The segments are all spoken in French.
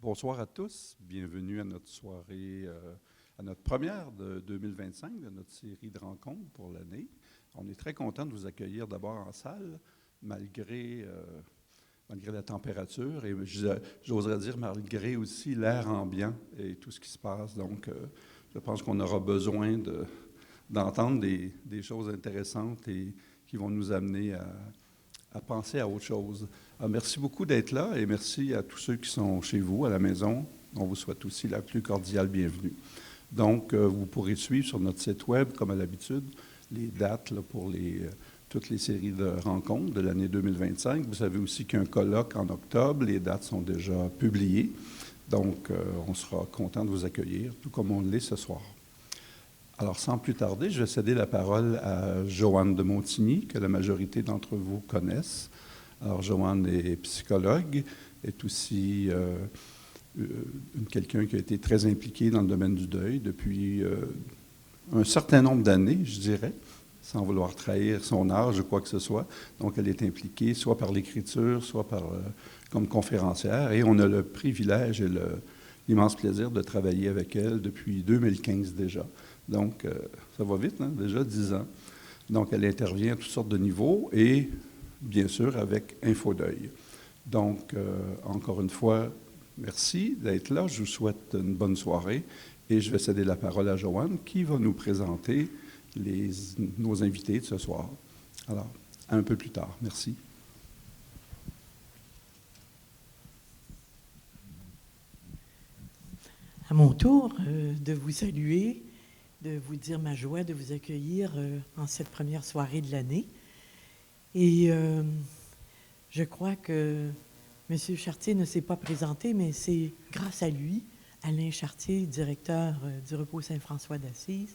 Bonsoir à tous. Bienvenue à notre soirée, à notre première de 2025 de notre série de rencontres pour l'année. On est très content de vous accueillir d'abord en salle, malgré la température et j'oserais dire malgré aussi l'air ambiant et tout ce qui se passe. Donc, je pense qu'on aura besoin d'entendre des choses intéressantes et qui vont nous amener à penser à autre chose. Alors, merci beaucoup d'être là et merci à tous ceux qui sont chez vous, à la maison. On vous souhaite aussi la plus cordiale bienvenue. Donc, vous pourrez suivre sur notre site web, comme à l'habitude, les dates là, pour toutes les séries de rencontres de l'année 2025. Vous savez aussi qu'il y a un colloque en octobre. Les dates sont déjà publiées. Donc, on sera content de vous accueillir, tout comme on l'est ce soir. Alors, sans plus tarder, je vais céder la parole à Joanne de Montigny, que la majorité d'entre vous connaissent. Alors, Joanne est psychologue, est aussi quelqu'un qui a été très impliqué dans le domaine du deuil depuis un certain nombre d'années, je dirais, sans vouloir trahir son âge ou quoi que ce soit. Donc, elle est impliquée soit par l'écriture, soit comme conférencière. Et on a le privilège et l'immense plaisir de travailler avec elle depuis 2015 déjà. Donc, ça va vite, hein? Déjà 10 ans. Donc, elle intervient à toutes sortes de niveaux et, bien sûr, avec InfoDeuil. Donc, encore une fois, merci d'être là. Je vous souhaite une bonne soirée et je vais céder la parole à Joanne qui va nous présenter nos invités de ce soir. Alors, un peu plus tard. Merci. À mon tour, de vous saluer, de vous dire ma joie de vous accueillir en cette première soirée de l'année. Et je crois que M. Chartier ne s'est pas présenté, mais c'est grâce à lui, Alain Chartier, directeur du Repos Saint-François d'Assise,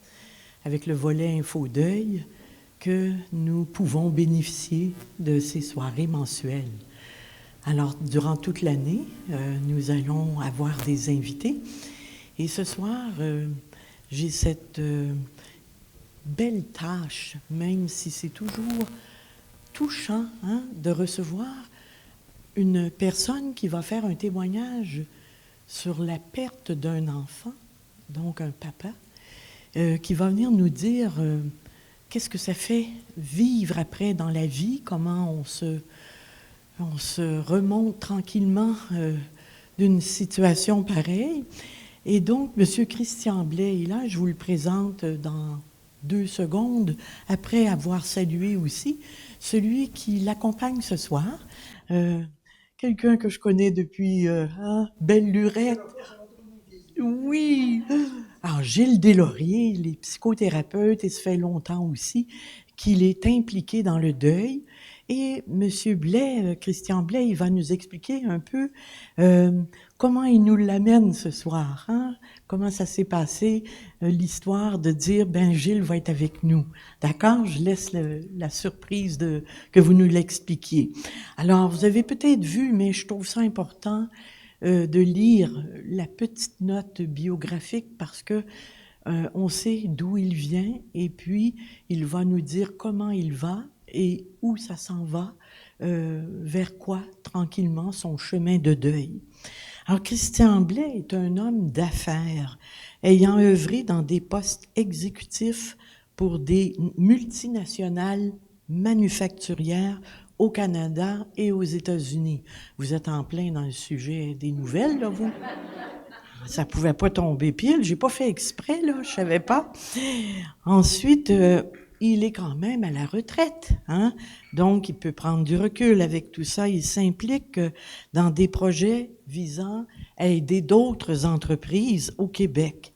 avec le volet InfoDeuil, que nous pouvons bénéficier de ces soirées mensuelles. Alors, durant toute l'année, nous allons avoir des invités. Et ce soir, j'ai cette belle tâche, même si c'est toujours touchant, hein, de recevoir une personne qui va faire un témoignage sur la perte d'un enfant, donc un papa, qui va venir nous dire qu'est-ce que ça fait vivre après dans la vie, comment on se remonte tranquillement d'une situation pareille. Et donc, M. Christian Blais est là, je vous le présente dans 2 secondes, après avoir salué aussi celui qui l'accompagne ce soir, quelqu'un que je connais depuis belle lurette. Oui! Alors, Gilles Deslauriers, il est psychothérapeute et ça fait longtemps aussi qu'il est impliqué dans le deuil. Et M. Blais, Christian Blais, il va nous expliquer un peu comment il nous l'amène ce soir, hein? Comment ça s'est passé, l'histoire de dire, ben Gilles va être avec nous. D'accord? Je laisse la surprise que vous nous l'expliquiez. Alors, vous avez peut-être vu, mais je trouve ça important de lire la petite note biographique parce que on sait d'où il vient et puis il va nous dire comment il va et où ça s'en va, vers quoi tranquillement son chemin de deuil. Alors, Christian Blais est un homme d'affaires ayant œuvré dans des postes exécutifs pour des multinationales manufacturières au Canada et aux États-Unis. Vous êtes en plein dans le sujet des nouvelles, là, vous? Ça pouvait pas tomber pile. J'ai pas fait exprès, là, je savais pas. Ensuite, il est quand même à la retraite, hein? Donc, il peut prendre du recul avec tout ça. Il s'implique dans des projets visant à aider d'autres entreprises au Québec.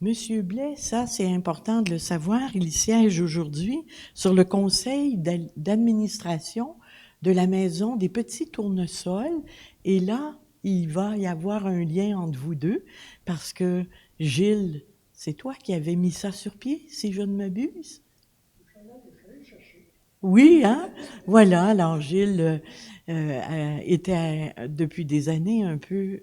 Monsieur Blais, ça, c'est important de le savoir, il siège aujourd'hui sur le conseil d'administration de la Maison des Petits Tournesols. Et là, il va y avoir un lien entre vous deux parce que, Gilles, c'est toi qui avais mis ça sur pied, si je ne m'abuse? Oui, hein? Voilà, alors Gilles était depuis des années un peu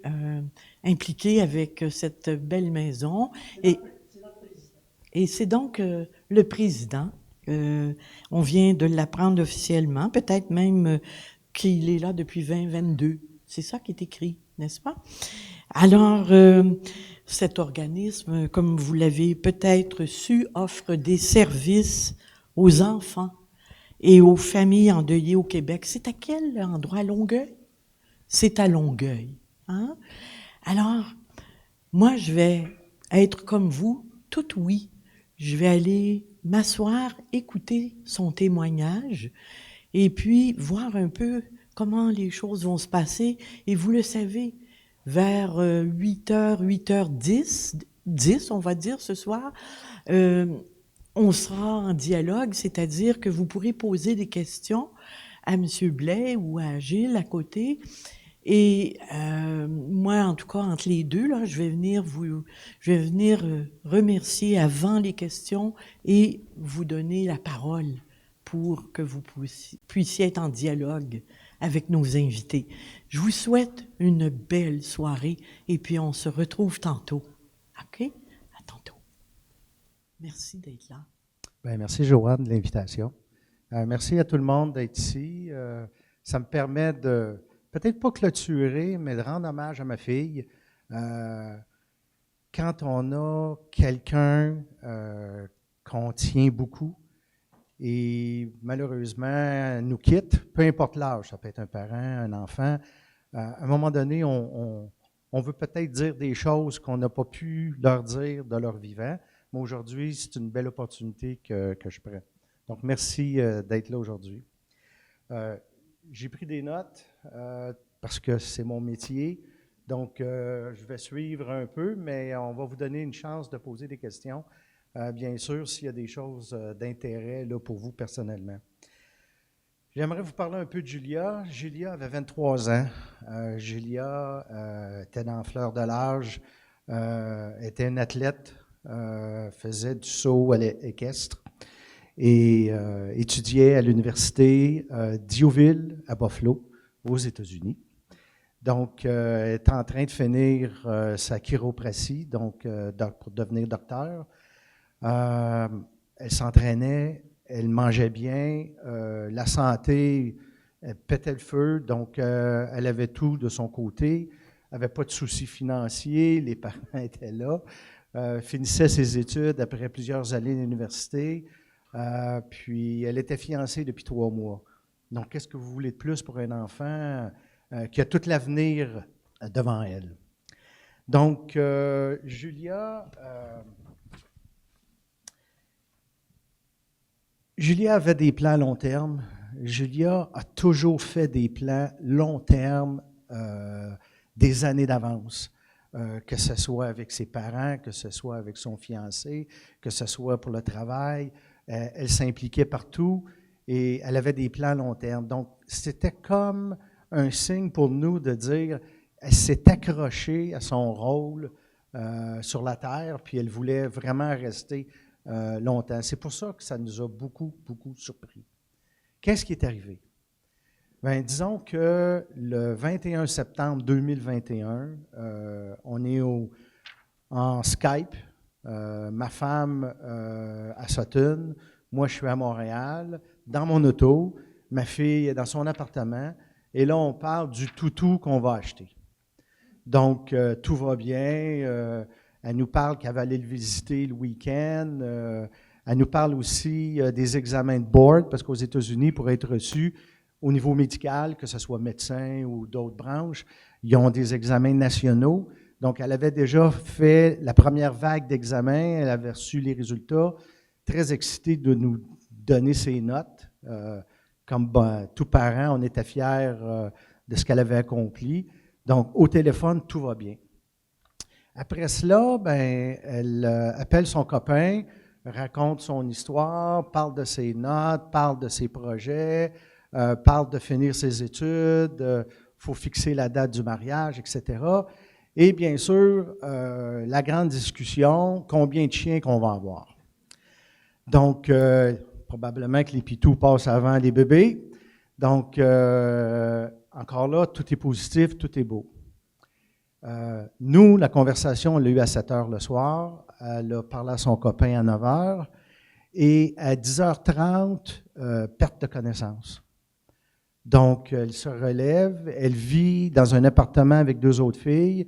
impliqué avec cette belle maison. Et c'est donc le président. On vient de l'apprendre officiellement, peut-être même qu'il est là depuis 2022. C'est ça qui est écrit. n'est-ce pas? Alors, cet organisme, comme vous l'avez peut-être su, offre des services aux enfants et aux familles endeuillées au Québec. C'est à quel endroit? À Longueuil? C'est à Longueuil. Hein? Alors, moi, je vais être comme vous, tout oui. Je vais aller m'asseoir, écouter son témoignage et puis voir un peu comment les choses vont se passer. Et vous le savez, vers 8h, 8h10, on va dire ce soir, on sera en dialogue, c'est-à-dire que vous pourrez poser des questions à M. Blais ou à Gilles à côté. Et moi, en tout cas, entre les deux, là, je vais venir remercier avant les questions et vous donner la parole pour que vous puissiez être en dialogue avec nos invités. Je vous souhaite une belle soirée et puis on se retrouve tantôt. OK? À tantôt. Merci d'être là. Bien, merci, Joanne, de l'invitation. Merci à tout le monde d'être ici. Ça me permet de, peut-être pas clôturer, mais de rendre hommage à ma fille. Quand on a quelqu'un qu'on tient beaucoup et malheureusement nous quitte, peu importe l'âge, ça peut être un parent, un enfant, à un moment donné, on veut peut-être dire des choses qu'on n'a pas pu leur dire de leur vivant, mais aujourd'hui, c'est une belle opportunité que je prends. Donc, merci d'être là aujourd'hui. J'ai pris des notes parce que c'est mon métier, donc je vais suivre un peu, mais on va vous donner une chance de poser des questions, bien sûr, s'il y a des choses d'intérêt là, pour vous personnellement. J'aimerais vous parler un peu de Julia. Julia avait 23 ans. Julia était dans la fleur de l'âge, était une athlète, faisait du saut équestre et étudiait à l'université d'Youville à Buffalo, aux États-Unis. Donc, elle est en train de finir sa chiropratie, donc pour devenir docteur. Elle s'entraînait, elle mangeait bien, la santé, elle pétait le feu, donc elle avait tout de son côté, elle n'avait pas de soucis financiers, les parents étaient là, finissait ses études après plusieurs années d'université, puis elle était fiancée depuis 3 mois. Donc, qu'est-ce que vous voulez de plus pour un enfant qui a tout l'avenir devant elle? Donc, Julia avait des plans long terme. Julia a toujours fait des plans long terme, des années d'avance, que ce soit avec ses parents, que ce soit avec son fiancé, que ce soit pour le travail. Elle s'impliquait partout et elle avait des plans long terme. Donc, c'était comme un signe pour nous de dire, elle s'est accrochée à son rôle sur la terre, puis elle voulait vraiment rester longtemps. C'est pour ça que ça nous a beaucoup, beaucoup surpris. Qu'est-ce qui est arrivé? Bien, disons que le 21 septembre 2021, on est en Skype. Ma femme à Sutton, moi je suis à Montréal, dans mon auto, ma fille est dans son appartement, et là on parle du toutou qu'on va acheter. Donc, tout va bien. Elle nous parle qu'elle va aller le visiter le week-end. Elle nous parle aussi des examens de board, parce qu'aux États-Unis, pour être reçu au niveau médical, que ce soit médecin ou d'autres branches, ils ont des examens nationaux. Donc, elle avait déjà fait la première vague d'examens. Elle avait reçu les résultats. Très excitée de nous donner ses notes. Comme tout parent, on était fiers de ce qu'elle avait accompli. Donc, au téléphone, tout va bien. Après cela, ben, elle appelle son copain, raconte son histoire, parle de ses notes, parle de ses projets, parle de finir ses études, faut fixer la date du mariage, etc. Et bien sûr, la grande discussion, combien de chiens qu'on va avoir. Donc, probablement que les pitous passent avant les bébés. Donc, encore là, tout est positif, tout est beau. Nous, la conversation, on l'a eue à 7 heures le soir. Elle a parlé à son copain à 9 heures. Et à 10h30, perte de connaissance. Donc, elle se relève, elle vit dans un appartement avec 2 autres filles.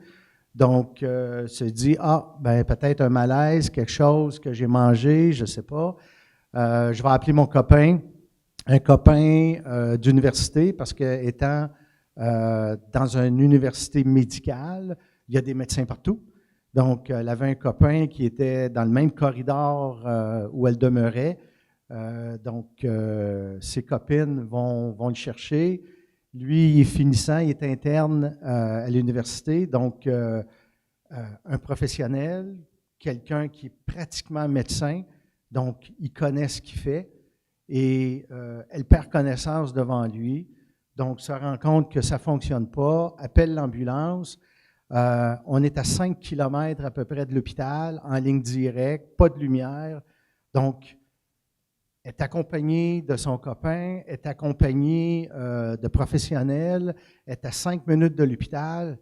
Donc, se dit, ben peut-être un malaise, quelque chose que j'ai mangé, je ne sais pas. Je vais appeler mon copain, un copain d'université, parce que étant dans une université médicale, il y a des médecins partout. Donc, elle avait un copain qui était dans le même corridor où elle demeurait. Donc, ses copines vont le chercher. Lui, il est finissant, il est interne à l'université. Donc, un professionnel, quelqu'un qui est pratiquement médecin, donc il connaît ce qu'il fait et elle perd connaissance devant lui. Donc, se rend compte que ça ne fonctionne pas, appelle l'ambulance. On est à 5 km à peu près de l'hôpital, en ligne directe, pas de lumière. Donc, est accompagnée de son copain, est accompagnée de professionnels, est à 5 minutes de l'hôpital.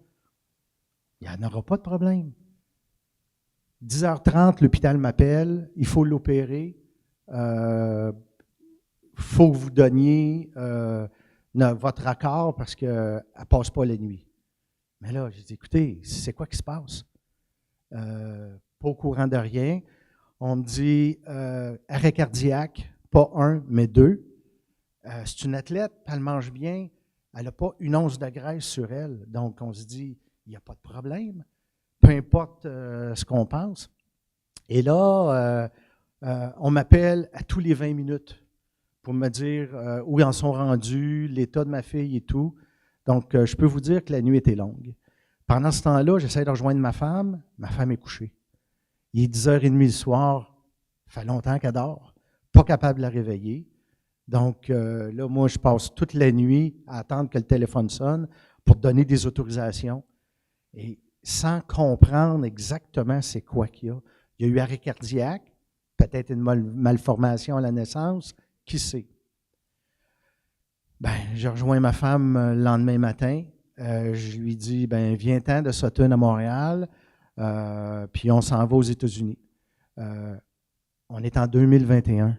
Il n'y en aura pas de problème. 10h30, l'hôpital m'appelle, il faut l'opérer. Il faut que vous donniez votre accord parce qu'elle ne passe pas la nuit. Mais là, j'ai dit, écoutez, c'est quoi qui se passe? Pas au courant de rien. On me dit arrêt cardiaque, pas 1, mais 2. C'est une athlète, elle mange bien, elle n'a pas une once de graisse sur elle. Donc, on se dit, il n'y a pas de problème, peu importe ce qu'on pense. Et là, on m'appelle à tous les 20 minutes pour me dire où ils en sont rendus, l'état de ma fille et tout. Donc, je peux vous dire que la nuit était longue. Pendant ce temps-là, j'essaie de rejoindre ma femme est couchée. Il est 10h30 le soir, ça fait longtemps qu'elle dort, pas capable de la réveiller. Donc, là, moi, je passe toute la nuit à attendre que le téléphone sonne pour donner des autorisations. Et sans comprendre exactement c'est quoi qu'il y a. Il y a eu arrêt cardiaque, peut-être une malformation à la naissance, qui sait? Ben, je rejoins ma femme le lendemain matin. Je lui dis, ben, viens-t'en de Sutton à Montréal, puis on s'en va aux États-Unis. On est en 2021,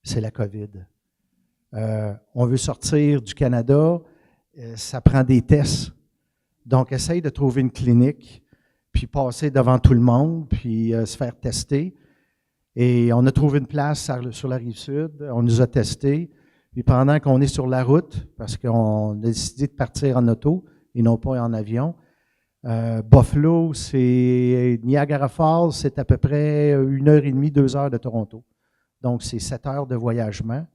c'est la COVID. On veut sortir du Canada, ça prend des tests. Donc, essaye de trouver une clinique, puis passer devant tout le monde, puis se faire tester. Et on a trouvé une place sur la Rive-Sud, on nous a testés. Puis pendant qu'on est sur la route, parce qu'on a décidé de partir en auto et non pas en avion, Buffalo, c'est Niagara Falls, c'est à peu près 1h30, 2 heures de Toronto. Donc, c'est 7 heures de voyagement.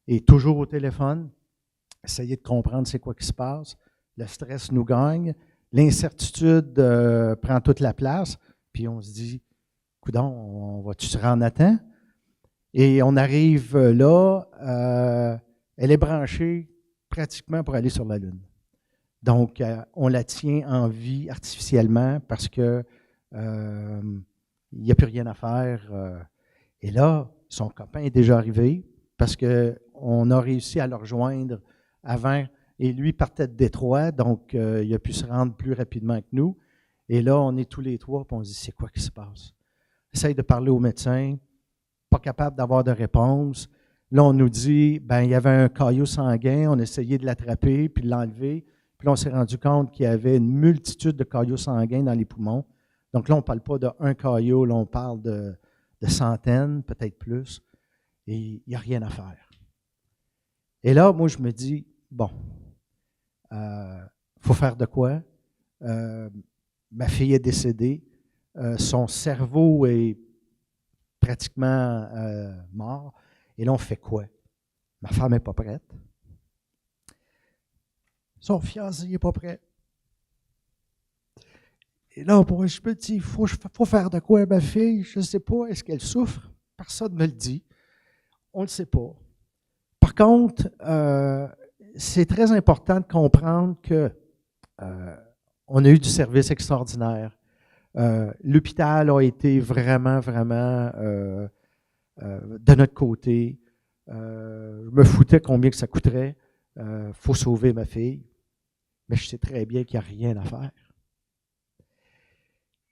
Et toujours au téléphone, essayer de comprendre c'est quoi qui se passe. Le stress nous gagne. L'incertitude prend toute la place. Puis on se dit, coudonc, on va-tu se rendre à temps? Et on arrive là, elle est branchée pratiquement pour aller sur la Lune. Donc, on la tient en vie artificiellement parce que il n'y a plus rien à faire. Et là, son copain est déjà arrivé parce qu'on a réussi à le rejoindre avant. Et lui partait de Détroit, donc il a pu se rendre plus rapidement que nous. Et là, on est tous les trois, puis on se dit, c'est quoi qui se passe? Essaye de parler au médecin, pas capable d'avoir de réponse. Là, on nous dit, ben il y avait un caillot sanguin, on a essayé de l'attraper, puis de l'enlever. Puis là, on s'est rendu compte qu'il y avait une multitude de caillots sanguins dans les poumons. Donc là, on ne parle pas d'un caillot, là, on parle de centaines, peut-être plus. Et il n'y a rien à faire. Et là, moi, je me dis, bon, faut faire de quoi? Ma fille est décédée. Son cerveau est pratiquement mort. Et là, on fait quoi? Ma femme n'est pas prête. Son fiancé n'est pas prêt. Et là, je me dis, il faut faire de quoi, ma fille? Je ne sais pas. Est-ce qu'elle souffre? Personne ne me le dit. On ne le sait pas. Par contre, c'est très important de comprendre que on a eu du service extraordinaire. L'hôpital a été vraiment, vraiment de notre côté. Je me foutais combien que ça coûterait. Faut sauver ma fille. Mais je sais très bien qu'il n'y a rien à faire.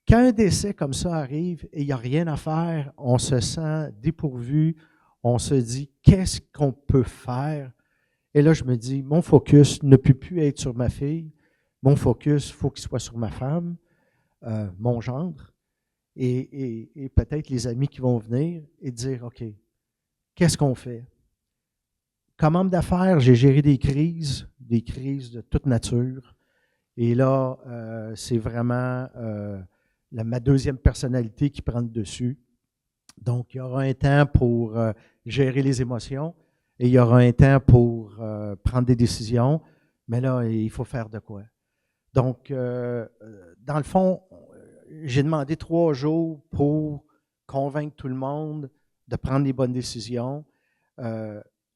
Quand un décès comme ça arrive et il n'y a rien à faire, on se sent dépourvu. On se dit, qu'est-ce qu'on peut faire? Et là, je me dis, mon focus ne peut plus être sur ma fille. Mon focus, il faut qu'il soit sur ma femme, mon gendre, et peut-être les amis qui vont venir et dire, OK, qu'est-ce qu'on fait? Comme homme d'affaires, j'ai géré des crises de toute nature. Et là, c'est vraiment ma deuxième personnalité qui prend le dessus. Donc, il y aura un temps pour gérer les émotions et il y aura un temps pour prendre des décisions. Mais là, il faut faire de quoi? Donc, dans le fond, j'ai demandé 3 jours pour convaincre tout le monde de prendre les bonnes décisions.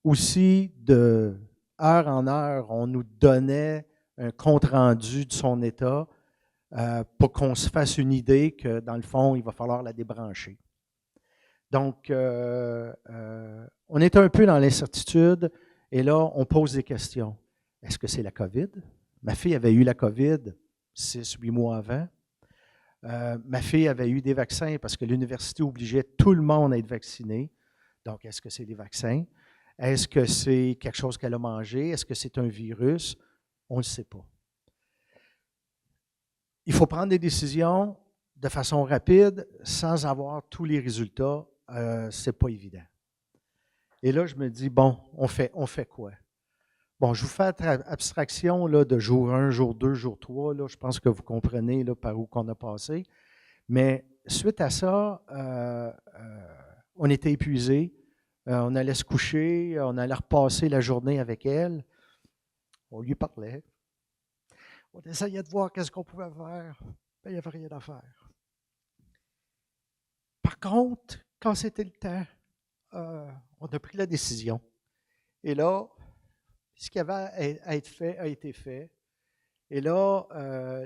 Aussi, de heure en heure, on nous donnait un compte-rendu de son état pour qu'on se fasse une idée que, dans le fond, il va falloir la débrancher. Donc, on est un peu dans l'incertitude et là, on pose des questions. Est-ce que c'est la COVID? Ma fille avait eu la COVID 6-8 mois avant. Ma fille avait eu des vaccins parce que l'université obligeait tout le monde à être vacciné. Donc, est-ce que c'est des vaccins? Est-ce que c'est quelque chose qu'elle a mangé? Est-ce que c'est un virus? On ne le sait pas. Il faut prendre des décisions de façon rapide sans avoir tous les résultats. Ce n'est pas évident. Et là, je me dis, bon, on fait quoi? Bon, je vous fais abstraction là, de jour 1, jour 2, jour 3. Là, je pense que vous comprenez là, par où qu'on a passé. Mais suite à ça, on était épuisés. On allait se coucher, on allait repasser la journée avec elle. On lui parlait. On essayait de voir qu'est-ce qu'on pouvait faire. Il n'y avait rien à faire. Par contre, quand c'était le temps, on a pris la décision. Et là, ce qui avait à être fait a été fait. Et là,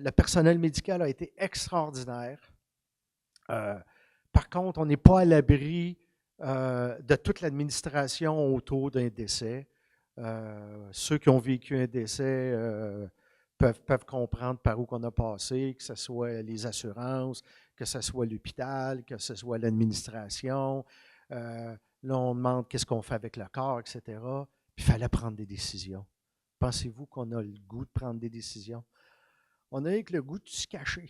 le personnel médical a été extraordinaire. Par contre, on n'est pas à l'abri de toute l'administration autour d'un décès. Ceux qui ont vécu un décès peuvent comprendre par où on a passé, que ce soit les assurances, que ce soit l'hôpital, que ce soit l'administration. Là, on demande qu'est-ce qu'on fait avec le corps, etc. Puis il fallait prendre des décisions. Pensez-vous qu'on a le goût de prendre des décisions? On a le goût de se cacher.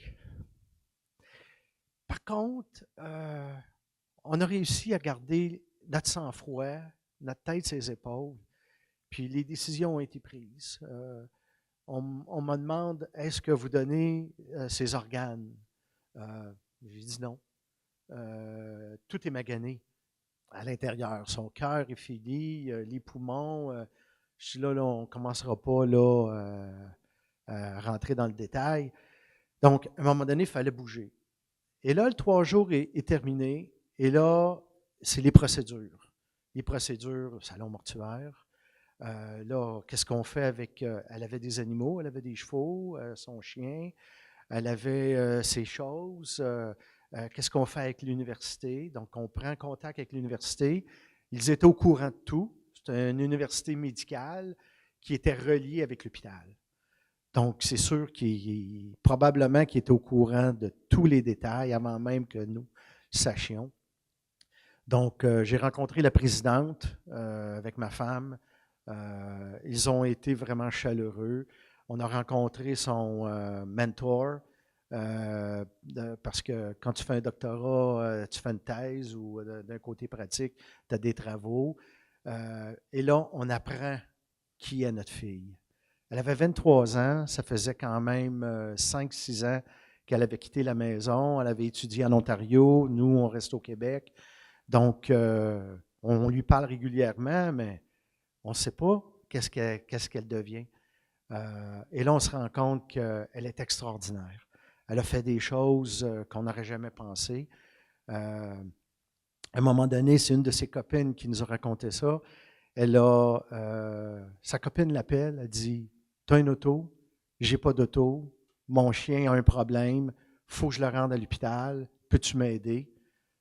Par contre, on a réussi à garder notre sang-froid, notre tête sur les épaules, puis les décisions ont été prises. On me demande, est-ce que vous donnez ces organes? J'ai dit non. Tout est magané à l'intérieur. Son cœur est fini, les poumons. Je suis là, on ne commencera pas là, à rentrer dans le détail. Donc, à un moment donné, il fallait bouger. Et là, le 3 jours est terminé. Et là, c'est les procédures. Les procédures, salon mortuaire. Là, qu'est-ce qu'on fait avec... elle avait des animaux, elle avait des chevaux, son chien, elle avait ses choses. Qu'est-ce qu'on fait avec l'université? Donc, on prend contact avec l'université. Ils étaient au courant de tout. C'était une université médicale qui était reliée avec l'hôpital. Donc, c'est sûr probablement qu'il était au courant de tous les détails avant même que nous sachions. Donc, j'ai rencontré la présidente avec ma femme. Ils ont été vraiment chaleureux. On a rencontré son mentor, parce que quand tu fais un doctorat, tu fais une thèse ou d'un côté pratique, tu as des travaux. Et là, on apprend qui est notre fille. Elle avait 23 ans, ça faisait quand même 5-6 ans qu'elle avait quitté la maison. Elle avait étudié en Ontario, nous, on reste au Québec. Donc, on lui parle régulièrement, mais on ne sait pas qu'est-ce qu'elle devient. Et là, on se rend compte qu'elle est extraordinaire. Elle a fait des choses qu'on n'aurait jamais pensées. À un moment donné, c'est une de ses copines qui nous a raconté ça. Sa copine l'appelle, elle dit « Tu as une auto? J'ai pas d'auto. Mon chien a un problème. Il faut que je le rende à l'hôpital. Peux-tu m'aider? »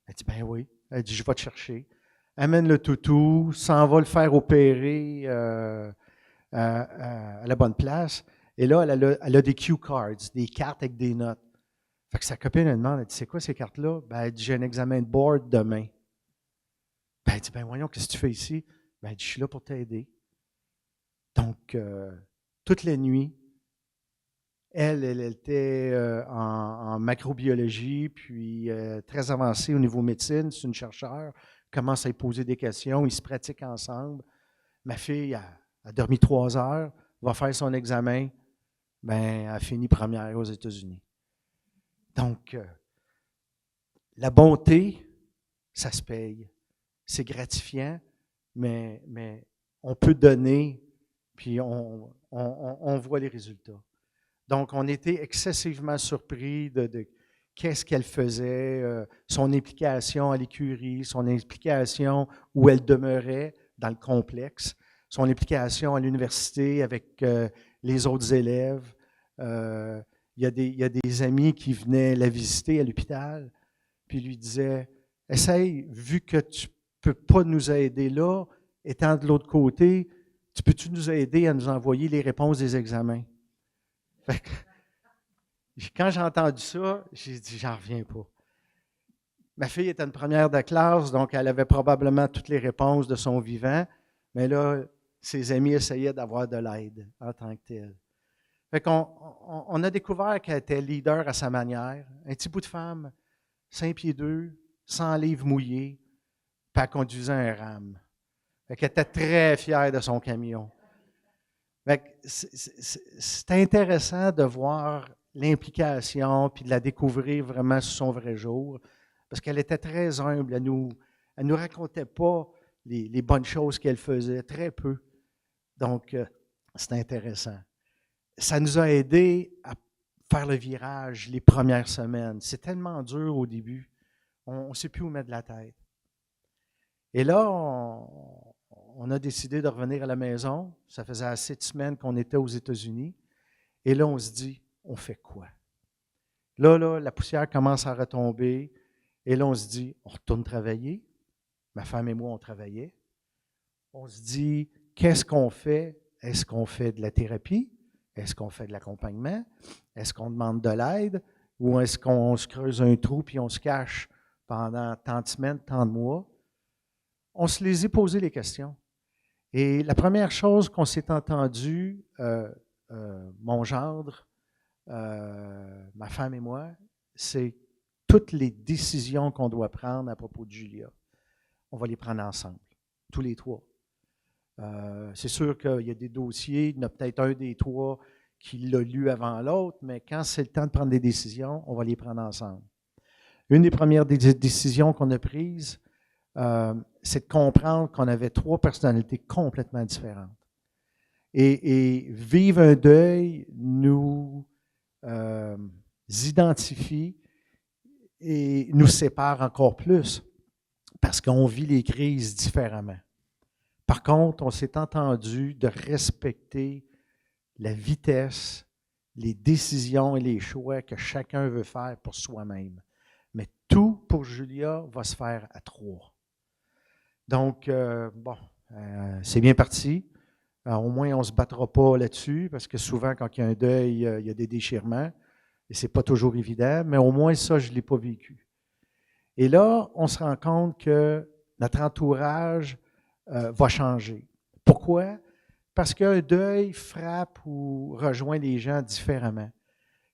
Elle dit « Ben oui. » Elle dit « Je vais te chercher. » Amène le toutou, s'en va le faire opérer à la bonne place. Et là, elle a des cue cards, des cartes avec des notes. Fait que sa copine, elle demande, elle dit, c'est quoi ces cartes-là? Ben, elle dit, j'ai un examen de board demain. Ben, elle dit, ben voyons, qu'est-ce que tu fais ici? Ben, elle dit, je suis là pour t'aider. Donc, toutes les nuits, elle était en macrobiologie, puis très avancée au niveau médecine. C'est une chercheure, commence à lui poser des questions, ils se pratiquent ensemble. Ma fille a dormi 3 heures, va faire son examen, ben, elle finit première aux États-Unis. Donc, la bonté, ça se paye. C'est gratifiant, mais on peut donner, puis on voit les résultats. Donc, on était excessivement surpris de qu'est-ce qu'elle faisait, son implication à l'écurie, son implication où elle demeurait dans le complexe, son implication à l'université avec les autres élèves. Il y a des amis qui venaient la visiter à l'hôpital, puis lui disaient, « Essaye, vu que tu ne peux pas nous aider là, étant de l'autre côté, peux-tu nous aider à nous envoyer les réponses des examens? » Fait que, quand j'ai entendu ça, j'ai dit, j'en reviens pas. Ma fille était une première de classe, donc elle avait probablement toutes les réponses de son vivant, mais là, ses amis essayaient d'avoir de l'aide en tant que telle. Fait qu'on a découvert qu'elle était leader à sa manière, un petit bout de femme, 5 pieds 2, 100 livres mouillés, puis elle conduisait un RAM. Fait qu'elle était très fière de son camion. C'est intéressant de voir l'implication puis de la découvrir vraiment sous son vrai jour, parce qu'elle était très humble. Elle nous racontait pas les bonnes choses qu'elle faisait, très peu. Donc, c'est intéressant. Ça nous a aidés à faire le virage les premières semaines. C'est tellement dur au début. On ne sait plus où mettre la tête. Et là, on a décidé de revenir à la maison. Ça faisait assez de semaines qu'on était aux États-Unis. Et là, on se dit, on fait quoi? Là, la poussière commence à retomber. Et là, on se dit, on retourne travailler. Ma femme et moi, on travaillait. On se dit, qu'est-ce qu'on fait? Est-ce qu'on fait de la thérapie? Est-ce qu'on fait de l'accompagnement? Est-ce qu'on demande de l'aide? Ou est-ce qu'on se creuse un trou puis on se cache pendant tant de semaines, tant de mois? On se les a posé les questions. Et la première chose qu'on s'est entendu, mon gendre, ma femme et moi, c'est toutes les décisions qu'on doit prendre à propos de Julia. On va les prendre ensemble, tous les 3. C'est sûr qu'il y a des dossiers, il y en a peut-être un des 3 qui l'a lu avant l'autre, mais quand c'est le temps de prendre des décisions, on va les prendre ensemble. Une des premières décisions qu'on a prises, c'est de comprendre qu'on avait 3 personnalités complètement différentes. Et vivre un deuil nous identifie et nous sépare encore plus parce qu'on vit les crises différemment. Par contre, on s'est entendu de respecter la vitesse, les décisions et les choix que chacun veut faire pour soi-même. Mais tout pour Julia va se faire à 3. Donc, c'est bien parti. Au moins, on ne se battra pas là-dessus, parce que souvent, quand il y a un deuil, il y a des déchirements, et ce n'est pas toujours évident, mais au moins ça, je ne l'ai pas vécu. Et là, on se rend compte que notre entourage va changer. Pourquoi? Parce qu'un deuil frappe ou rejoint les gens différemment.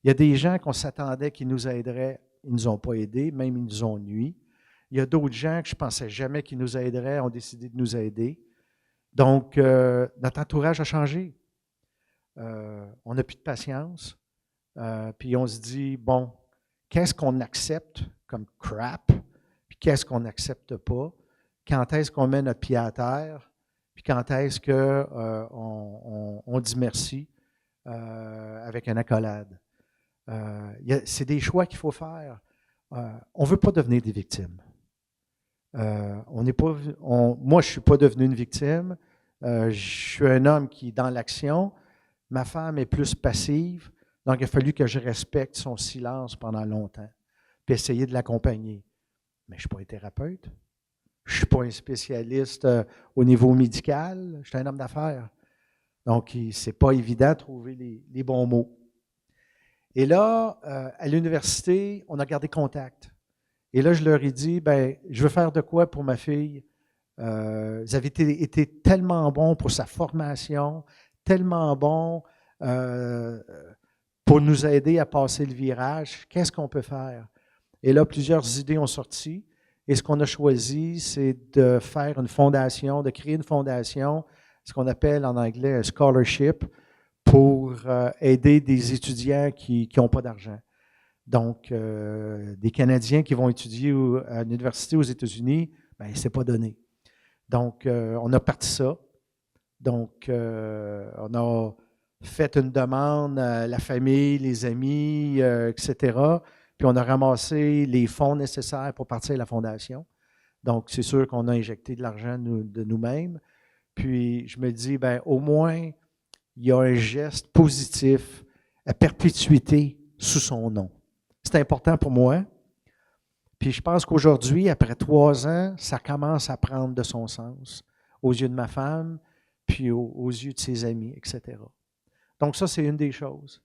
Il y a des gens qu'on s'attendait qu'ils nous aideraient, ils ne nous ont pas aidés, même ils nous ont nui. Il y a d'autres gens que je ne pensais jamais qu'ils nous aideraient, ont décidé de nous aider. Donc, notre entourage a changé. On n'a plus de patience. Puis on se dit, bon, qu'est-ce qu'on accepte comme crap, puis qu'est-ce qu'on n'accepte pas? Quand est-ce qu'on met notre pied à terre? Puis quand est-ce qu'on dit merci avec une accolade? C'est des choix qu'il faut faire. On ne veut pas devenir des victimes. Moi, je ne suis pas devenu une victime. Je suis un homme qui est dans l'action. Ma femme est plus passive. Donc, il a fallu que je respecte son silence pendant longtemps, puis essayer de l'accompagner. Mais je ne suis pas un thérapeute. Je ne suis pas un spécialiste au niveau médical. Je suis un homme d'affaires. Donc, ce n'est pas évident de trouver les bons mots. Et là, à l'université, on a gardé contact. Et là, je leur ai dit, je veux faire de quoi pour ma fille? Vous avez été tellement bons pour sa formation, tellement bon pour nous aider à passer le virage. Qu'est-ce qu'on peut faire? Et là, plusieurs idées ont sorti. Et ce qu'on a choisi, c'est de faire une fondation, de créer une fondation, ce qu'on appelle en anglais un scholarship, pour aider des étudiants qui n'ont pas d'argent. Donc, des Canadiens qui vont étudier à l'université aux États-Unis, bien, ce n'est pas donné. Donc, on a parti ça. Donc, on a fait une demande à la famille, les amis, etc. Puis, on a ramassé les fonds nécessaires pour partir la fondation. Donc, c'est sûr qu'on a injecté de l'argent de nous-mêmes. Puis, je me dis, bien, au moins, il y a un geste positif à perpétuité sous son nom. C'est important pour moi. Puis je pense qu'aujourd'hui, après 3 ans, ça commence à prendre de son sens aux yeux de ma femme, puis aux yeux de ses amis, etc. Donc ça, c'est une des choses.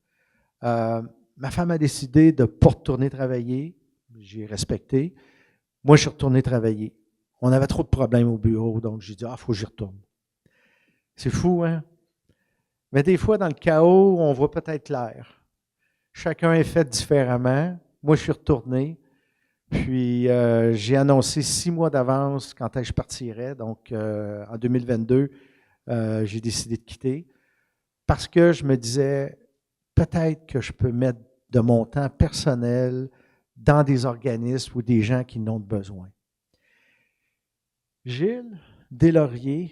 Ma femme a décidé de ne pas retourner travailler. J'ai respecté. Moi, je suis retourné travailler. On avait trop de problèmes au bureau, donc j'ai dit, il faut que j'y retourne. C'est fou, hein? Mais des fois, dans le chaos, on voit peut-être clair. Chacun est fait différemment. Moi, je suis retourné. Puis, j'ai annoncé 6 mois d'avance quand je partirais. Donc, en 2022, j'ai décidé de quitter parce que je me disais, peut-être que je peux mettre de mon temps personnel dans des organismes ou des gens qui n'ont besoin. Gilles Deslauriers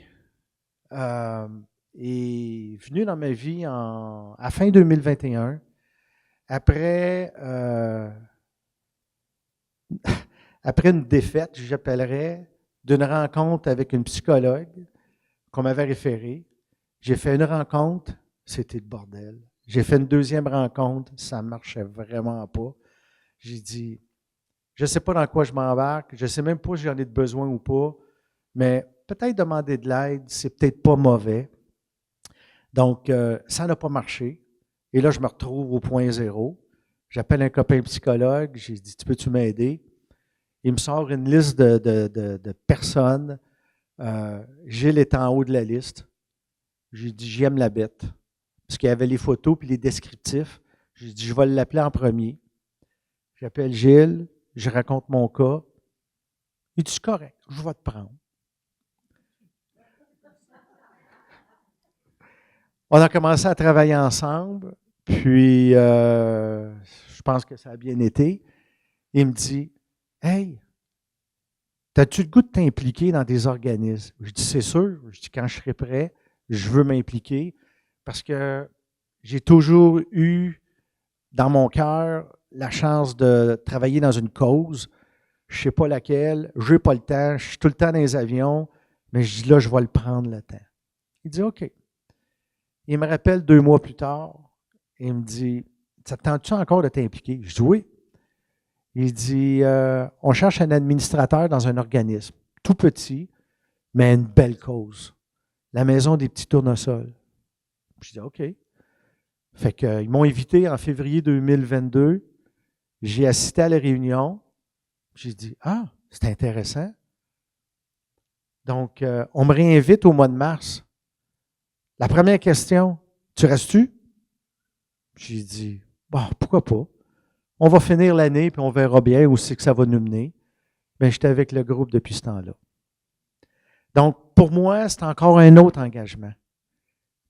est venu dans ma vie à fin 2021. Après une défaite, j'appellerais, d'une rencontre avec une psychologue qu'on m'avait référée. J'ai fait une rencontre, c'était le bordel. J'ai fait une deuxième rencontre, ça ne marchait vraiment pas. J'ai dit, je ne sais pas dans quoi je m'embarque, je ne sais même pas si j'en ai besoin ou pas, mais peut-être demander de l'aide, c'est peut-être pas mauvais. Donc, ça n'a pas marché. Et là, je me retrouve au point zéro. J'appelle un copain psychologue, j'ai dit, tu peux-tu m'aider? Il me sort une liste de personnes. Gilles est en haut de la liste. J'ai dit, j'aime la bête. Parce qu'il y avait les photos puis les descriptifs. J'ai dit, je vais l'appeler en premier. J'appelle Gilles, je raconte mon cas. Il dit, c'est correct, je vais te prendre. On a commencé à travailler ensemble, puis je pense que ça a bien été. Il me dit, « Hey, as-tu le goût de t'impliquer dans des organismes? » Je dis, « C'est sûr. » Je dis, « Quand je serai prêt, je veux m'impliquer parce que j'ai toujours eu dans mon cœur la chance de travailler dans une cause. Je ne sais pas laquelle, je n'ai pas le temps, je suis tout le temps dans les avions, mais je dis, là, je vais le prendre le temps. » Il dit, « OK. » Il me rappelle 2 mois plus tard, et il me dit, « Ça te tente-tu encore de t'impliquer? » Je dis, « Oui. » Il dit, « On cherche un administrateur dans un organisme, tout petit, mais une belle cause. La maison des petits tournesols. » Je dis, « OK. » Fait qu'ils m'ont invité en février 2022. J'ai assisté à la réunion. J'ai dit, « Ah, c'est intéressant. » Donc, on me réinvite au mois de mars. La première question, « Tu restes-tu? » J'ai dit, « Bon, pourquoi pas? On va finir l'année, puis on verra bien où c'est que ça va nous mener. » Bien, j'étais avec le groupe depuis ce temps-là. Donc, pour moi, c'est encore un autre engagement.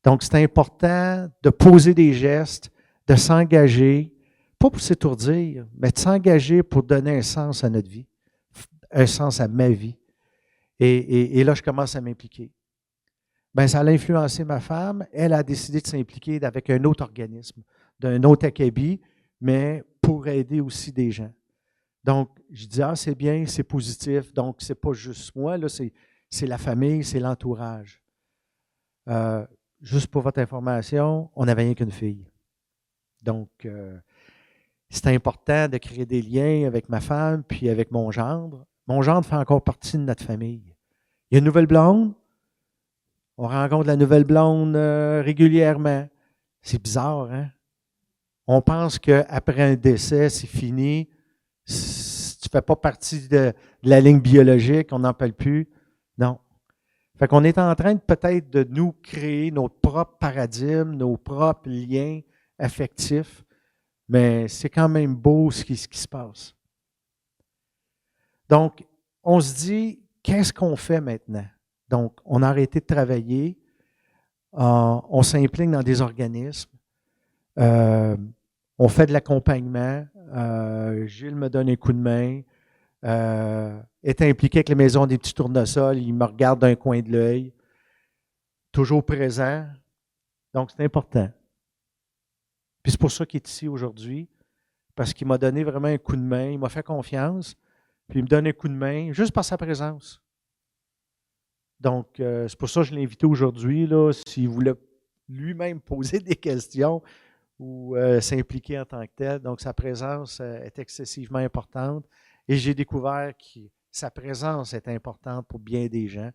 Donc, c'est important de poser des gestes, de s'engager, pas pour s'étourdir, mais de s'engager pour donner un sens à notre vie, un sens à ma vie. Et là, je commence à m'impliquer. Bien, ça a influencé ma femme. Elle a décidé de s'impliquer avec un autre organisme, d'un autre acabit, mais pour aider aussi des gens. Donc, je dis, ah, c'est bien, c'est positif. Donc, c'est pas juste moi, là, c'est la famille, c'est l'entourage. Juste pour votre information, on n'avait rien qu'une fille. Donc, c'est important de créer des liens avec ma femme puis avec mon gendre. Mon gendre fait encore partie de notre famille. Il y a une nouvelle blonde. On rencontre la nouvelle blonde régulièrement. C'est bizarre, hein? On pense qu'après un décès, c'est fini. Si tu ne fais pas partie de la ligne biologique, on n'en parle plus. Non. Fait qu'on est en train de peut-être de nous créer notre propre paradigme, nos propres liens affectifs, mais c'est quand même beau ce qui se passe. Donc, on se dit, qu'est-ce qu'on fait maintenant? Donc, on a arrêté de travailler, on s'implique dans des organismes, on fait de l'accompagnement, Gilles me donne un coup de main, est impliqué avec les maisons des petits tournesols, il me regarde d'un coin de l'œil, toujours présent, donc c'est important. Puis c'est pour ça qu'il est ici aujourd'hui, parce qu'il m'a donné vraiment un coup de main, il m'a fait confiance, puis il me donne un coup de main juste par sa présence. Donc, c'est pour ça que je l'ai invité aujourd'hui, là, s'il voulait lui-même poser des questions ou s'impliquer en tant que tel. Donc, sa présence est excessivement importante. Et j'ai découvert que sa présence est importante pour bien des gens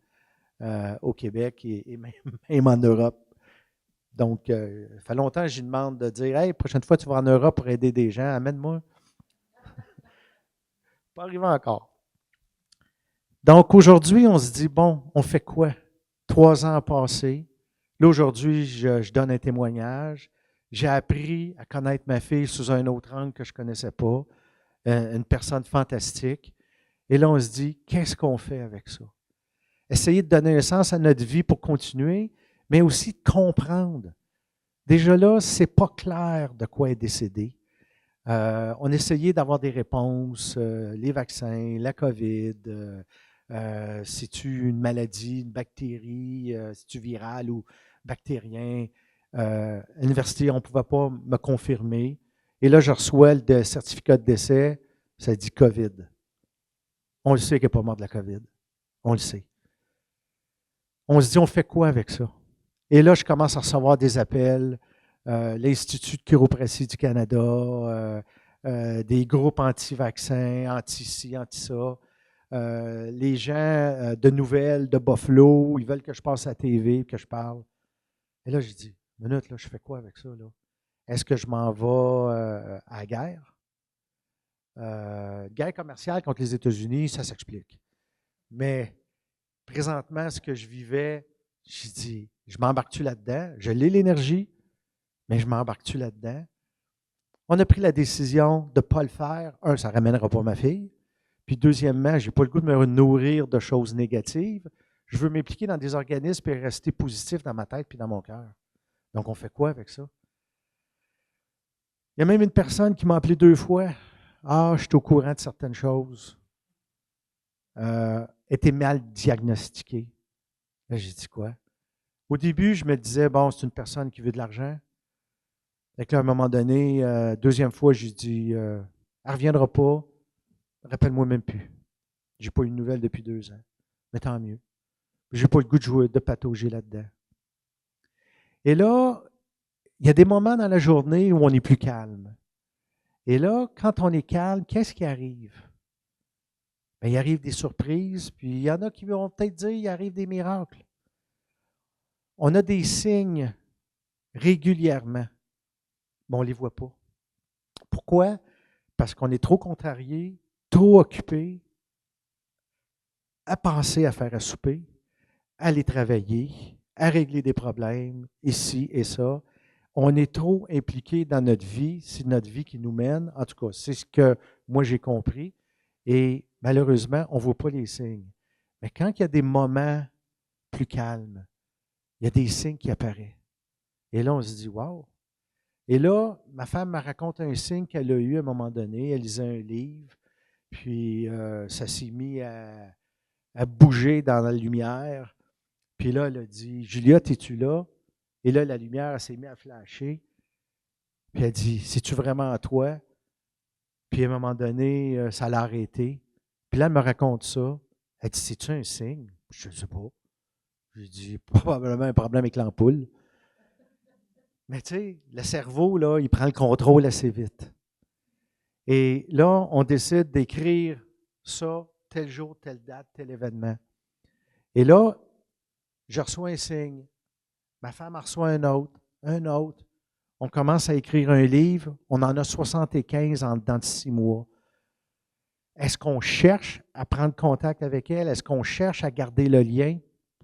au Québec et même en Europe. Donc, ça fait longtemps que j'y demande de dire « Hey, prochaine fois, tu vas en Europe pour aider des gens, amène-moi. » Pas arrivé encore. Donc, aujourd'hui, on se dit, bon, on fait quoi? 3 ans passés. Là, aujourd'hui, je donne un témoignage. J'ai appris à connaître ma fille sous un autre angle que je ne connaissais pas. Une personne fantastique. Et là, on se dit, qu'est-ce qu'on fait avec ça? Essayer de donner un sens à notre vie pour continuer, mais aussi de comprendre. Déjà là, ce n'est pas clair de quoi est décédé. On essayait d'avoir des réponses, les vaccins, la COVID, c'est-tu une maladie, une bactérie, c'est-tu viral ou bactérien. À l'université, on ne pouvait pas me confirmer. Et là, je reçois le certificat de décès, ça dit COVID. On le sait qu'elle n'est pas morte de la COVID. On le sait. On se dit, on fait quoi avec ça? Et là, je commence à recevoir des appels. L'Institut de chiropratie du Canada, des groupes anti-vaccins, anti-ci, anti-ça. Les gens de nouvelles, de Buffalo, ils veulent que je passe à la TV, que je parle. Et là, je dis, minute, là, je fais quoi avec ça? Là? Est-ce que je m'en vais à la guerre? Guerre commerciale contre les États-Unis, ça s'explique. Mais présentement, ce que je vivais, j'ai dit, je m'embarque-tu là-dedans? Je l'ai l'énergie, mais je m'embarque-tu là-dedans? On a pris la décision de ne pas le faire. Un, ça ne ramènera pas ma fille. Puis deuxièmement, je n'ai pas le goût de me nourrir de choses négatives. Je veux m'impliquer dans des organismes et rester positif dans ma tête puis dans mon cœur. Donc, on fait quoi avec ça? Il y a même une personne qui m'a appelé 2 fois. Ah, je suis au courant de certaines choses. Était mal diagnostiquée. Là, j'ai dit quoi? Au début, je me disais, bon, c'est une personne qui veut de l'argent. Et à un moment donné, deuxième fois, j'ai dit, elle ne reviendra pas. Rappelle-moi même plus. Je n'ai pas eu de nouvelles depuis 2 ans. Mais tant mieux. Je n'ai pas le goût de jouer, de patauger là-dedans. Et là, il y a des moments dans la journée où on est plus calme. Et là, quand on est calme, qu'est-ce qui arrive? Bien, il arrive des surprises, puis il y en a qui vont peut-être dire qu'il arrive des miracles. On a des signes régulièrement, mais on ne les voit pas. Pourquoi? Parce qu'on est trop contrarié, trop occupé à penser à faire à souper, à aller travailler, à régler des problèmes, ici et ça. On est trop impliqué dans notre vie, c'est notre vie qui nous mène. En tout cas, c'est ce que moi j'ai compris. Et malheureusement, on ne voit pas les signes. Mais quand il y a des moments plus calmes, il y a des signes qui apparaissent. Et là, on se dit, wow! Et là, ma femme me raconte un signe qu'elle a eu à un moment donné. Elle lisait un livre, puis ça s'est mis à bouger dans la lumière. Puis là, elle a dit, Julia, es-tu là? Et là, la lumière, elle s'est mise à flasher. Puis elle dit, c'est-tu vraiment à toi? Puis à un moment donné, ça l'a arrêté. Puis là, elle me raconte ça. Elle dit, c'est-tu un signe? Je ne sais pas. J'ai dit, probablement un problème avec l'ampoule. Mais tu sais, le cerveau, là, il prend le contrôle assez vite. Et là, on décide d'écrire ça, tel jour, telle date, tel événement. Et là, je reçois un signe. Ma femme en reçoit un autre, un autre. On commence à écrire un livre. On en a 75 dans 6 mois. Est-ce qu'on cherche à prendre contact avec elle? Est-ce qu'on cherche à garder le lien?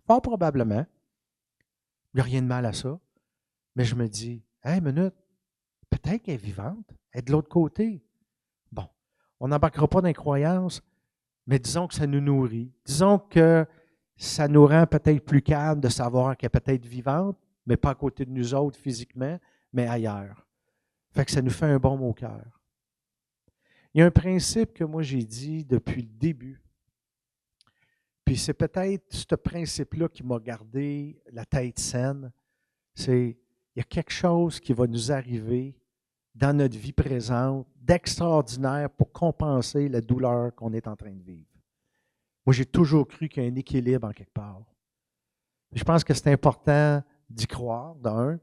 Fort probablement. Il n'y a rien de mal à ça. Mais je me dis, hey, minute, peut-être qu'elle est vivante. Elle est de l'autre côté. Bon, on n'embarquera pas dans les croyances, mais disons que ça nous nourrit. Disons que ça nous rend peut-être plus calme de savoir qu'elle est peut-être vivante, mais pas à côté de nous autres physiquement, mais ailleurs. Fait que ça nous fait un baume au cœur. Il y a un principe que moi j'ai dit depuis le début, puis c'est peut-être ce principe-là qui m'a gardé la tête saine, c'est il y a quelque chose qui va nous arriver dans notre vie présente d'extraordinaire pour compenser la douleur qu'on est en train de vivre. Moi, j'ai toujours cru qu'il y a un équilibre en quelque part. Je pense que c'est important d'y croire, d'un,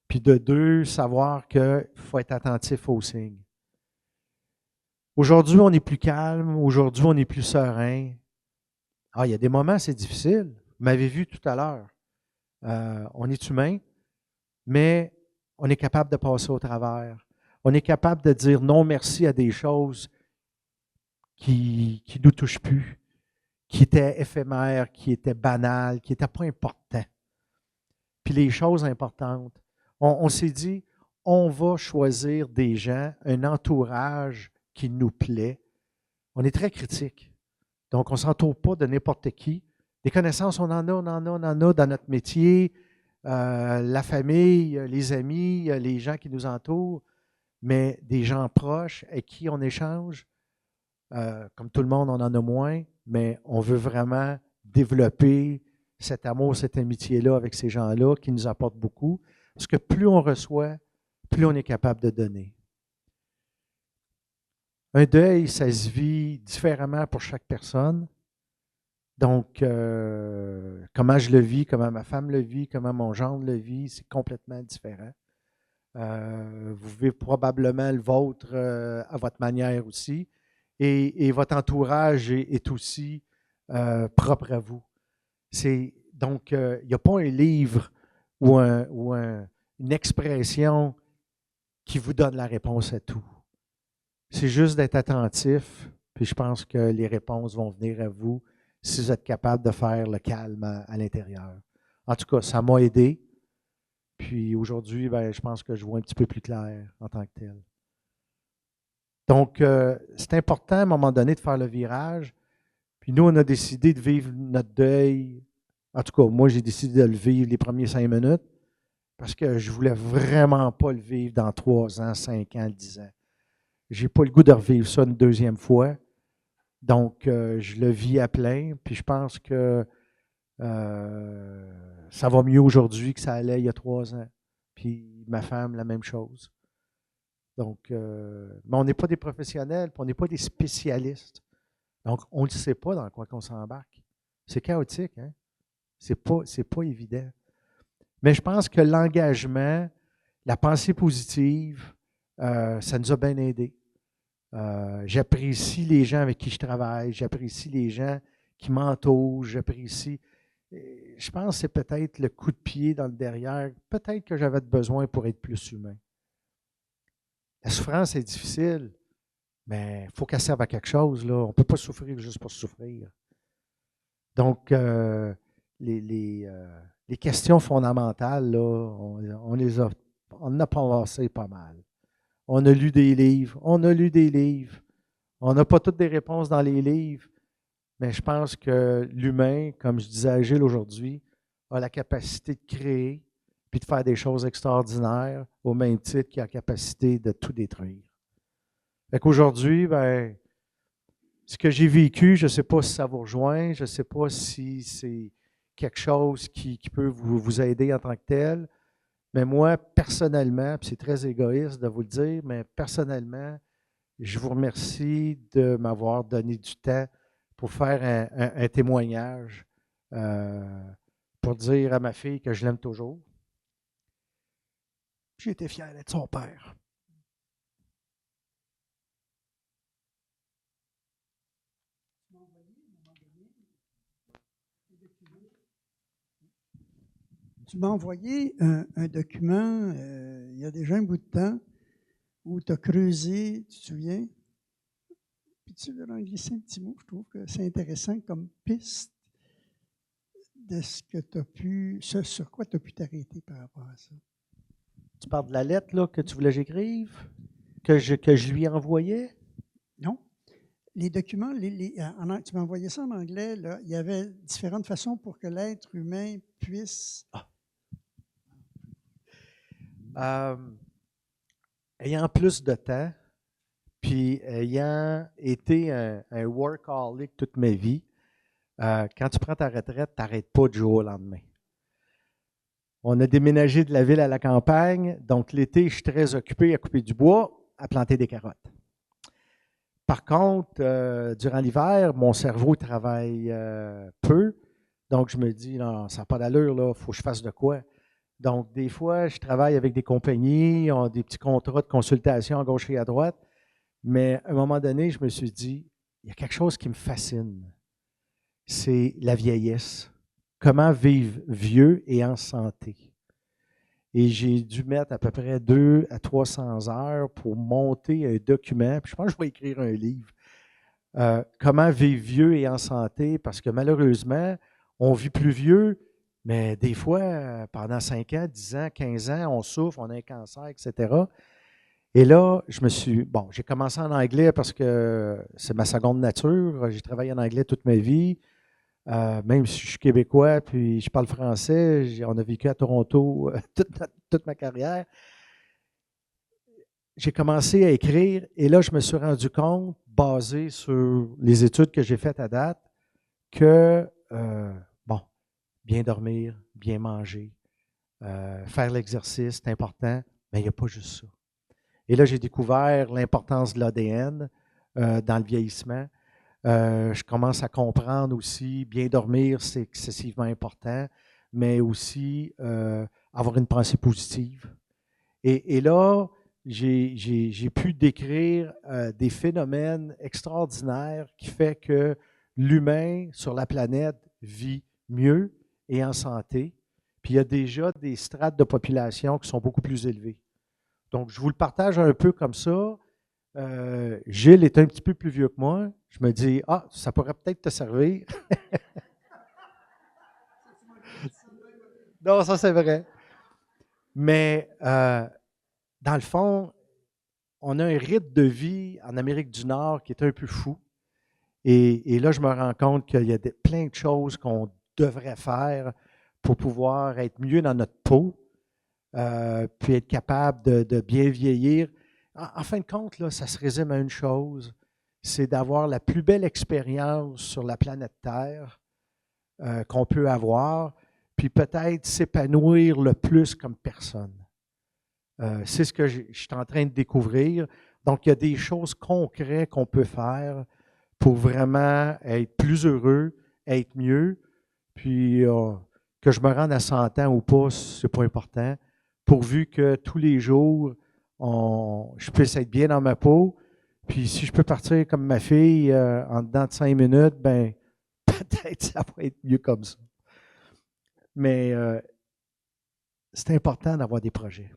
puis de deux, savoir qu'il faut être attentif aux signes. Aujourd'hui, on est plus calme, aujourd'hui, on est plus serein. Ah, il y a des moments, c'est difficile. Vous m'avez vu tout à l'heure. On est humain, mais on est capable de passer au travers. On est capable de dire non merci à des choses qui ne nous touchent plus, qui étaient éphémères, qui étaient banales, qui n'étaient pas importantes. Puis les choses importantes, on s'est dit, on va choisir des gens, un entourage qui nous plaît. On est très critique. Donc, on ne s'entoure pas de n'importe qui. Des connaissances, on en a dans notre métier, la famille, les amis, les gens qui nous entourent, mais des gens proches avec qui on échange, comme tout le monde, on en a moins, mais on veut vraiment développer cet amour, cette amitié-là avec ces gens-là qui nous apportent beaucoup. Parce que plus on reçoit, plus on est capable de donner. Un deuil, ça se vit différemment pour chaque personne. Donc, comment je le vis, comment ma femme le vit, comment mon gendre le vit, c'est complètement différent. Vous vivez probablement le vôtre à votre manière aussi. Et votre entourage est aussi propre à vous. Donc, il n'y a pas un livre ou une expression qui vous donne la réponse à tout. C'est juste d'être attentif, puis je pense que les réponses vont venir à vous si vous êtes capable de faire le calme à l'intérieur. En tout cas, ça m'a aidé. Puis aujourd'hui, je pense que je vois un petit peu plus clair en tant que tel. Donc, c'est important à un moment donné de faire le virage. Puis nous, on a décidé de vivre notre deuil. En tout cas, moi, j'ai décidé de le vivre les premiers 5 minutes parce que je ne voulais vraiment pas le vivre dans 3 ans, 5 ans, 10 ans. Je n'ai pas le goût de revivre ça une deuxième fois. Donc, je le vis à plein. Puis je pense que ça va mieux aujourd'hui que ça allait il y a 3 ans. Puis ma femme, la même chose. Donc, mais on n'est pas des professionnels, puis on n'est pas des spécialistes. Donc, on ne sait pas dans quoi on s'embarque. C'est chaotique, hein? C'est pas évident. Mais je pense que l'engagement, la pensée positive, ça nous a bien aidés. J'apprécie les gens avec qui je travaille, j'apprécie les gens qui m'entourent, j'apprécie. Je pense que c'est peut-être le coup de pied dans le derrière, peut-être que j'avais besoin pour être plus humain. La souffrance est difficile, mais il faut qu'elle serve à quelque chose. Là. On ne peut pas souffrir juste pour souffrir. Donc, les questions fondamentales, là, on en a passé pas mal. On a lu des livres, on n'a pas toutes des réponses dans les livres, mais je pense que l'humain, comme je disais à Gilles aujourd'hui, a la capacité de créer puis de faire des choses extraordinaires au même titre qu'il a la capacité de tout détruire. Fait qu'aujourd'hui, ce que j'ai vécu, je ne sais pas si ça vous rejoint, je ne sais pas si c'est quelque chose qui peut vous aider en tant que tel, mais moi, personnellement, puis c'est très égoïste de vous le dire, mais personnellement, je vous remercie de m'avoir donné du temps pour faire un témoignage, pour dire à ma fille que je l'aime toujours. J'ai été fier d'être son père. Tu m'as envoyé un document il y a déjà un bout de temps où tu as creusé, tu te souviens? Puis tu veux en glisser un petit mot, je trouve que c'est intéressant comme piste de ce que tu as pu, sur quoi tu as pu t'arrêter par rapport à ça? Tu parles de la lettre là, que tu voulais que j'écrive, que je lui envoyais? Non? Les documents, tu m'as envoyé ça en anglais, là, il y avait différentes façons pour que l'être humain puisse... Ayant plus de temps, puis ayant été un workaholic toute ma vie, quand tu prends ta retraite, tu n'arrêtes pas du jour au lendemain. On a déménagé de la ville à la campagne, donc l'été, je suis très occupé à couper du bois, à planter des carottes. Par contre, durant l'hiver, mon cerveau travaille peu, donc je me dis, non, ça n'a pas d'allure, il faut que je fasse de quoi. Donc, des fois, je travaille avec des compagnies, on a des petits contrats de consultation à gauche et à droite, mais à un moment donné, je me suis dit, il y a quelque chose qui me fascine, c'est la vieillesse. Comment vivre vieux et en santé. Et j'ai dû mettre à peu près 200 à 300 heures pour monter un document, puis je pense que je vais écrire un livre. Comment vivre vieux et en santé, parce que malheureusement, on vit plus vieux, mais des fois, pendant 5 ans, 10 ans, 15 ans, on souffre, on a un cancer, etc. Et là, j'ai commencé en anglais parce que c'est ma seconde nature. J'ai travaillé en anglais toute ma vie. Même si je suis québécois, puis je parle français, on a vécu à Toronto toute ma carrière. J'ai commencé à écrire et là, je me suis rendu compte, basé sur les études que j'ai faites à date, que, bien dormir, bien manger, faire l'exercice, c'est important, mais il n'y a pas juste ça. Et là, j'ai découvert l'importance de l'ADN dans le vieillissement. Je commence à comprendre aussi, bien dormir, c'est excessivement important, mais aussi avoir une pensée positive. Et là, j'ai pu décrire des phénomènes extraordinaires qui font que l'humain sur la planète vit mieux et en santé. Puis il y a déjà des strates de population qui sont beaucoup plus élevées. Donc, je vous le partage un peu comme ça. Gilles est un petit peu plus vieux que moi. Je me dis, ça pourrait peut-être te servir. Non, ça c'est vrai. Mais dans le fond, on a un rythme de vie en Amérique du Nord qui est un peu fou. Et là, je me rends compte qu'il y a plein de choses qu'on devrait faire pour pouvoir être mieux dans notre peau, puis être capable de bien vieillir. En fin de compte, là, ça se résume à une chose, c'est d'avoir la plus belle expérience sur la planète Terre qu'on peut avoir, puis peut-être s'épanouir le plus comme personne. C'est ce que je suis en train de découvrir. Donc, il y a des choses concrètes qu'on peut faire pour vraiment être plus heureux, être mieux, puis que je me rende à 100 ans ou pas, c'est pas important, pourvu que tous les jours, je puisse être bien dans ma peau. Puis si je peux partir comme ma fille en dedans de 5 minutes, ben peut-être ça va être mieux comme ça. Mais c'est important d'avoir des projets.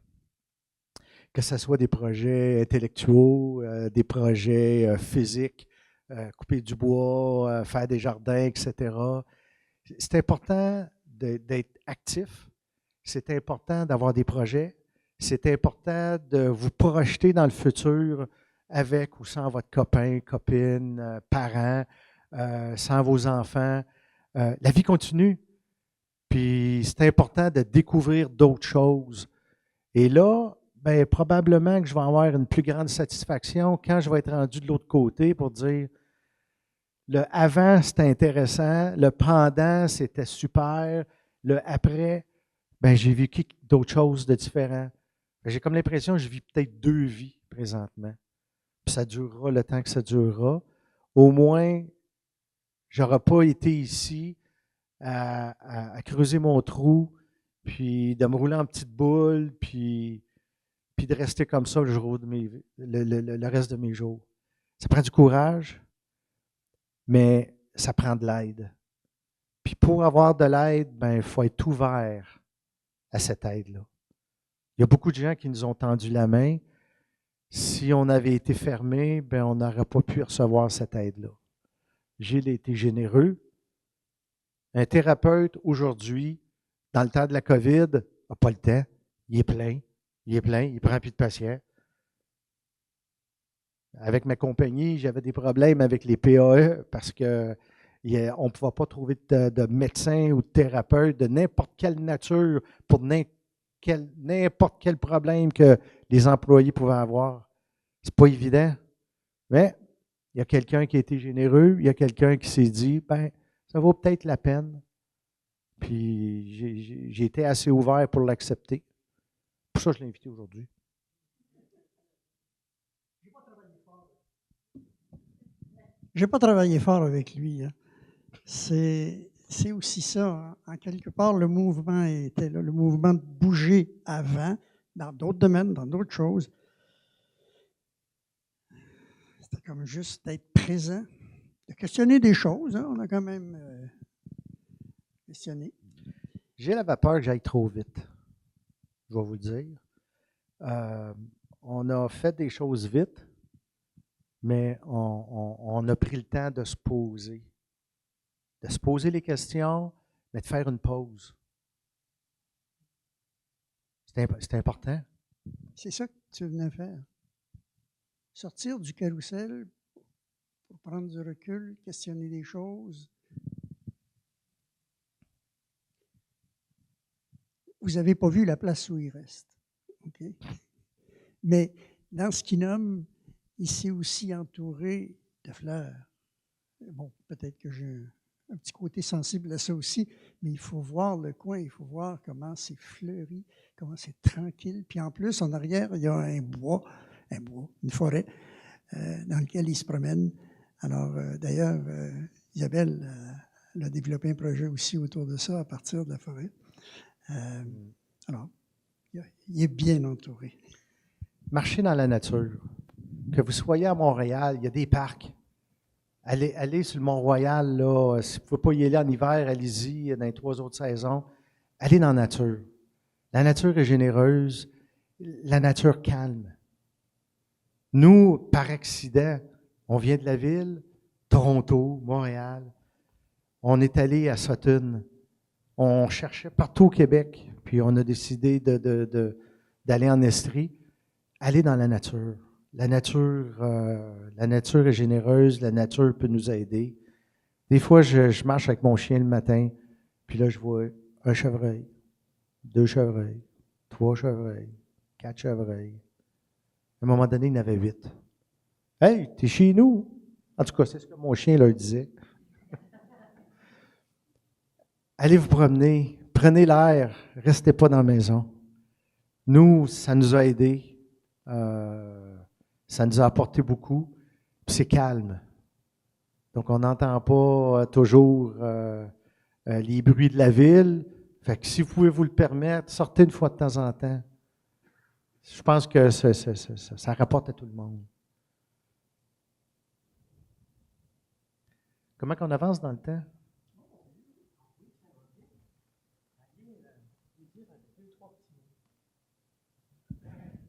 Que ce soit des projets intellectuels, des projets physiques, couper du bois, faire des jardins, etc. C'est important d'être actif. C'est important d'avoir des projets. C'est important de vous projeter dans le futur avec ou sans votre copain, copine, parents, sans vos enfants. La vie continue. Puis c'est important de découvrir d'autres choses. Et là, ben, probablement que je vais avoir une plus grande satisfaction quand je vais être rendu de l'autre côté pour dire le avant, c'était intéressant, le pendant, c'était super, le après, ben, j'ai vécu d'autres choses de différents. J'ai comme l'impression que je vis peut-être 2 vies présentement. Puis ça durera le temps que ça durera. Au moins, je n'aurai pas été ici à creuser mon trou, puis de me rouler en petite boule, puis de rester comme ça le reste de mes jours. Ça prend du courage, mais ça prend de l'aide. Puis pour avoir de l'aide, ben, il faut être ouvert à cette aide-là. Il y a beaucoup de gens qui nous ont tendu la main. Si on avait été fermé, ben, on n'aurait pas pu recevoir cette aide-là. Gilles a été généreux. Un thérapeute, aujourd'hui, dans le temps de la COVID, n'a pas le temps. Il est plein. Il est plein. Il ne prend plus de patients. Avec ma compagnie, j'avais des problèmes avec les PAE parce qu'on ne pouvait pas trouver de médecin ou de thérapeute de n'importe quelle nature pour n'importe quel problème que les employés pouvaient avoir. C'est pas évident. Mais il y a quelqu'un qui a été généreux, il y a quelqu'un qui s'est dit, ben, ça vaut peut-être la peine. Puis j'ai été assez ouvert pour l'accepter. Pour ça, je l'ai invité aujourd'hui. Je n'ai pas travaillé fort avec lui. Hein. C'est aussi ça. Hein. En quelque part, le mouvement était là, le mouvement de bouger avant, dans d'autres domaines, dans d'autres choses. C'était comme juste d'être présent, de questionner des choses. Hein. On a quand même questionné. J'ai la vapeur que j'aille trop vite. Je vais vous le dire. On a fait des choses vite, mais on a pris le temps de se poser. De se poser les questions, mais de faire une pause. C'est important. C'est ça que tu venais faire. Sortir du carrousel pour prendre du recul, questionner des choses. Vous n'avez pas vu la place où il reste. Okay? Mais dans ce qu'il nomme, il s'est aussi entouré de fleurs. Bon, peut-être que j'ai un petit côté sensible à ça aussi, mais il faut voir le coin, il faut voir comment c'est fleuri, comment c'est tranquille. Puis en plus, en arrière, il y a un bois, une forêt, dans lequel il se promène. Alors, d'ailleurs, Isabelle elle a développé un projet aussi autour de ça à partir de la forêt. Alors, il est bien entouré. Marchez dans la nature. Que vous soyez à Montréal, il y a des parcs. Allez sur le Mont-Royal, là. Si vous ne pouvez pas y aller en hiver, allez-y dans les 3 autres saisons. Allez dans la nature. La nature est généreuse. La nature calme. Nous, par accident, on vient de la ville, Toronto, Montréal. On est allé à Sutton. On cherchait partout au Québec, puis on a décidé d'aller en Estrie. Allez dans la nature. La nature est généreuse, la nature peut nous aider. Des fois, je marche avec mon chien le matin, puis là, je vois un chevreuil, 2 chevreuils, 3 chevreuils, 4 chevreuils. À un moment donné, il y en avait 8. « Hey, t'es chez nous! » En tout cas, c'est ce que mon chien leur disait. Allez vous promener, prenez l'air, restez pas dans la maison. Nous, ça nous a aidés. Ça nous a apporté beaucoup. Puis c'est calme. Donc, on n'entend pas toujours les bruits de la ville. Fait que si vous pouvez vous le permettre, sortez une fois de temps en temps. Je pense que ça rapporte à tout le monde. Comment qu'on avance dans le temps?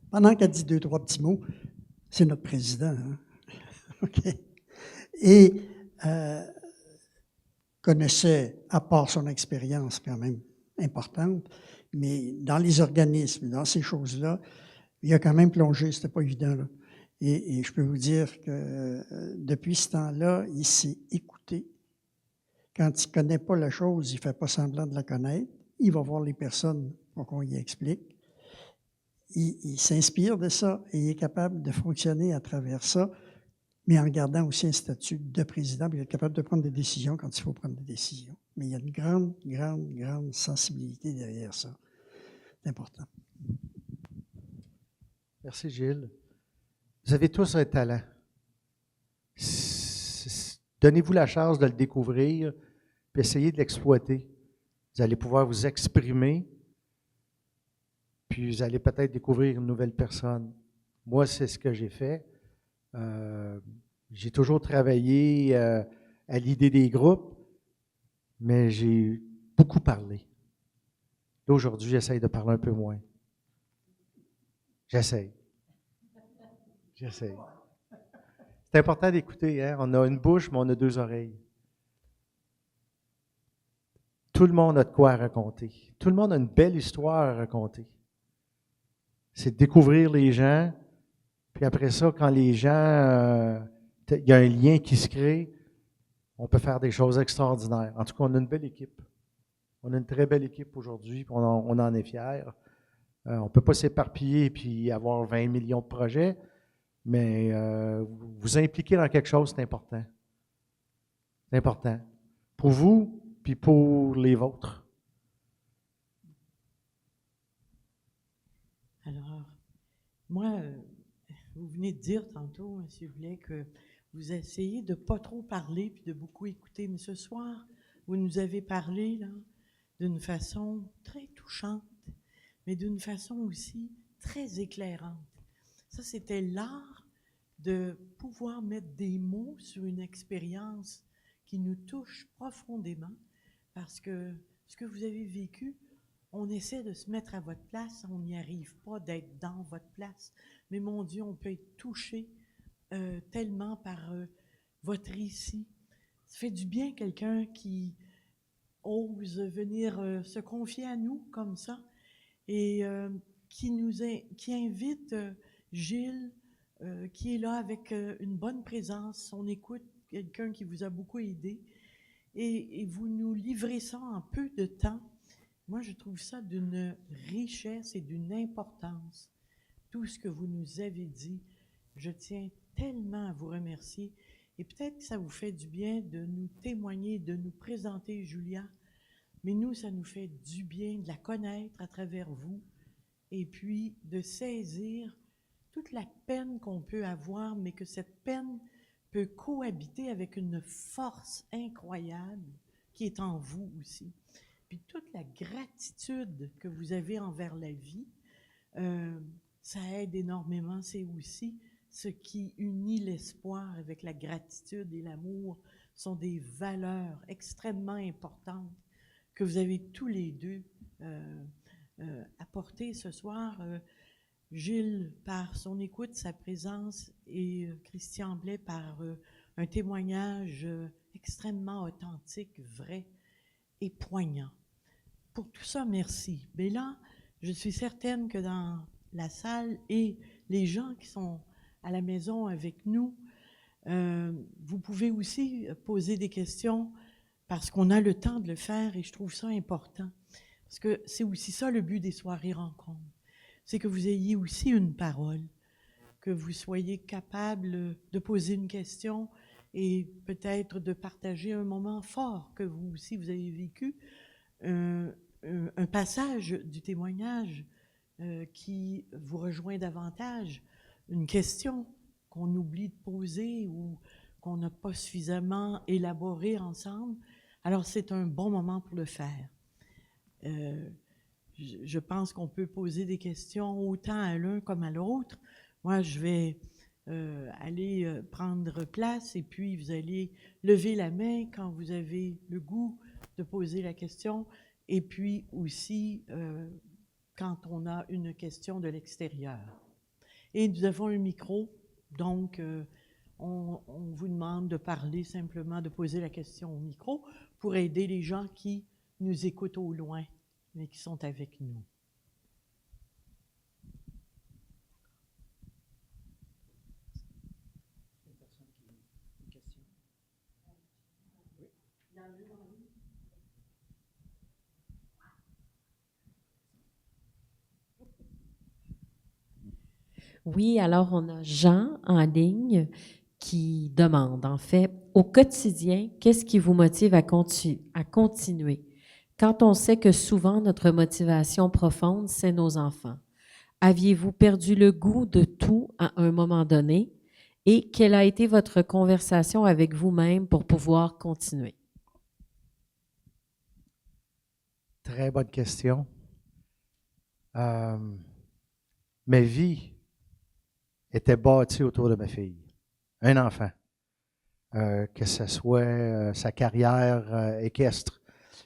Pendant qu'elle dit 2, 3 petits mots, c'est notre président. Hein? OK. Et connaissait, à part son expérience quand même importante, mais dans les organismes, dans ces choses-là, il a quand même plongé, c'était pas évident. Là. Et je peux vous dire que depuis ce temps-là, il s'est écouté. Quand il ne connaît pas la chose, il ne fait pas semblant de la connaître. Il va voir les personnes pour qu'on y explique. Il s'inspire de ça et il est capable de fonctionner à travers ça, mais en gardant aussi un statut de président, puis il est capable de prendre des décisions quand il faut prendre des décisions. Mais il y a une grande, grande, grande sensibilité derrière ça. C'est important. Merci, Gilles. Vous avez tous un talent. Donnez-vous la chance de le découvrir, puis essayez de l'exploiter. Vous allez pouvoir vous exprimer, puis vous allez peut-être découvrir une nouvelle personne. Moi, c'est ce que j'ai fait. J'ai toujours travaillé à l'idée des groupes, mais j'ai beaucoup parlé. Aujourd'hui, j'essaye de parler un peu moins. J'essaye. C'est important d'écouter, hein? On a une bouche, mais on a 2 oreilles. tout le monde a de quoi raconter. Tout le monde a une belle histoire à raconter. C'est de découvrir les gens, puis après ça, quand les gens, il y a un lien qui se crée, on peut faire des choses extraordinaires. En tout cas, on a une belle équipe. On a une très belle équipe aujourd'hui, puis on en est fiers. On ne peut pas s'éparpiller et avoir 20 millions de projets, mais vous impliquer dans quelque chose, c'est important. C'est important. Pour vous, puis pour les vôtres. Alors, moi, vous venez de dire tantôt, M. Blais, que vous essayez de ne pas trop parler puis de beaucoup écouter. Mais ce soir, vous nous avez parlé là, d'une façon très touchante, mais d'une façon aussi très éclairante. Ça, c'était l'art de pouvoir mettre des mots sur une expérience qui nous touche profondément, parce que ce que vous avez vécu, on essaie de se mettre à votre place, on n'y arrive pas d'être dans votre place, mais mon Dieu, on peut être touché tellement par votre récit. Ça fait du bien quelqu'un qui ose venir se confier à nous comme ça et qui invite Gilles, qui est là avec une bonne présence, on écoute quelqu'un qui vous a beaucoup aidé et vous nous livrez ça en peu de temps. Moi, je trouve ça d'une richesse et d'une importance. Tout ce que vous nous avez dit, je tiens tellement à vous remercier. Et peut-être que ça vous fait du bien de nous témoigner, de nous présenter Julia, mais nous, ça nous fait du bien de la connaître à travers vous et puis de saisir toute la peine qu'on peut avoir, mais que cette peine peut cohabiter avec une force incroyable qui est en vous aussi. Puis toute la gratitude que vous avez envers la vie, ça aide énormément. C'est aussi ce qui unit l'espoir avec la gratitude et l'amour, sont des valeurs extrêmement importantes que vous avez tous les deux apportées ce soir. Gilles, par son écoute, sa présence, et Christian Blais, par un témoignage extrêmement authentique, vrai et poignant. Pour tout ça, merci. Mais là, je suis certaine que dans la salle et les gens qui sont à la maison avec nous, vous pouvez aussi poser des questions parce qu'on a le temps de le faire et je trouve ça important. Parce que c'est aussi ça le but des soirées rencontres. C'est que vous ayez aussi une parole, que vous soyez capable de poser une question et peut-être de partager un moment fort que vous aussi vous avez vécu, un passage du témoignage qui vous rejoint davantage, une question qu'on oublie de poser ou qu'on n'a pas suffisamment élaborée ensemble. Alors c'est un bon moment pour le faire. Je pense qu'on peut poser des questions autant à l'un comme à l'autre. Moi, je vais aller prendre place et puis vous allez lever la main quand vous avez le goût de poser la question et puis aussi quand on a une question de l'extérieur. Et nous avons un micro, donc on vous demande de parler simplement, de poser la question au micro pour aider les gens qui nous écoutent au loin, mais qui sont avec nous. Oui, alors on a Jean en ligne qui demande, en fait, au quotidien, qu'est-ce qui vous motive à continuer? Quand on sait que souvent notre motivation profonde, c'est nos enfants. Aviez-vous perdu le goût de tout à un moment donné? Et quelle a été votre conversation avec vous-même pour pouvoir continuer? Très bonne question. Ma vie était bâtie autour de ma fille, un enfant. Que ce soit sa carrière équestre,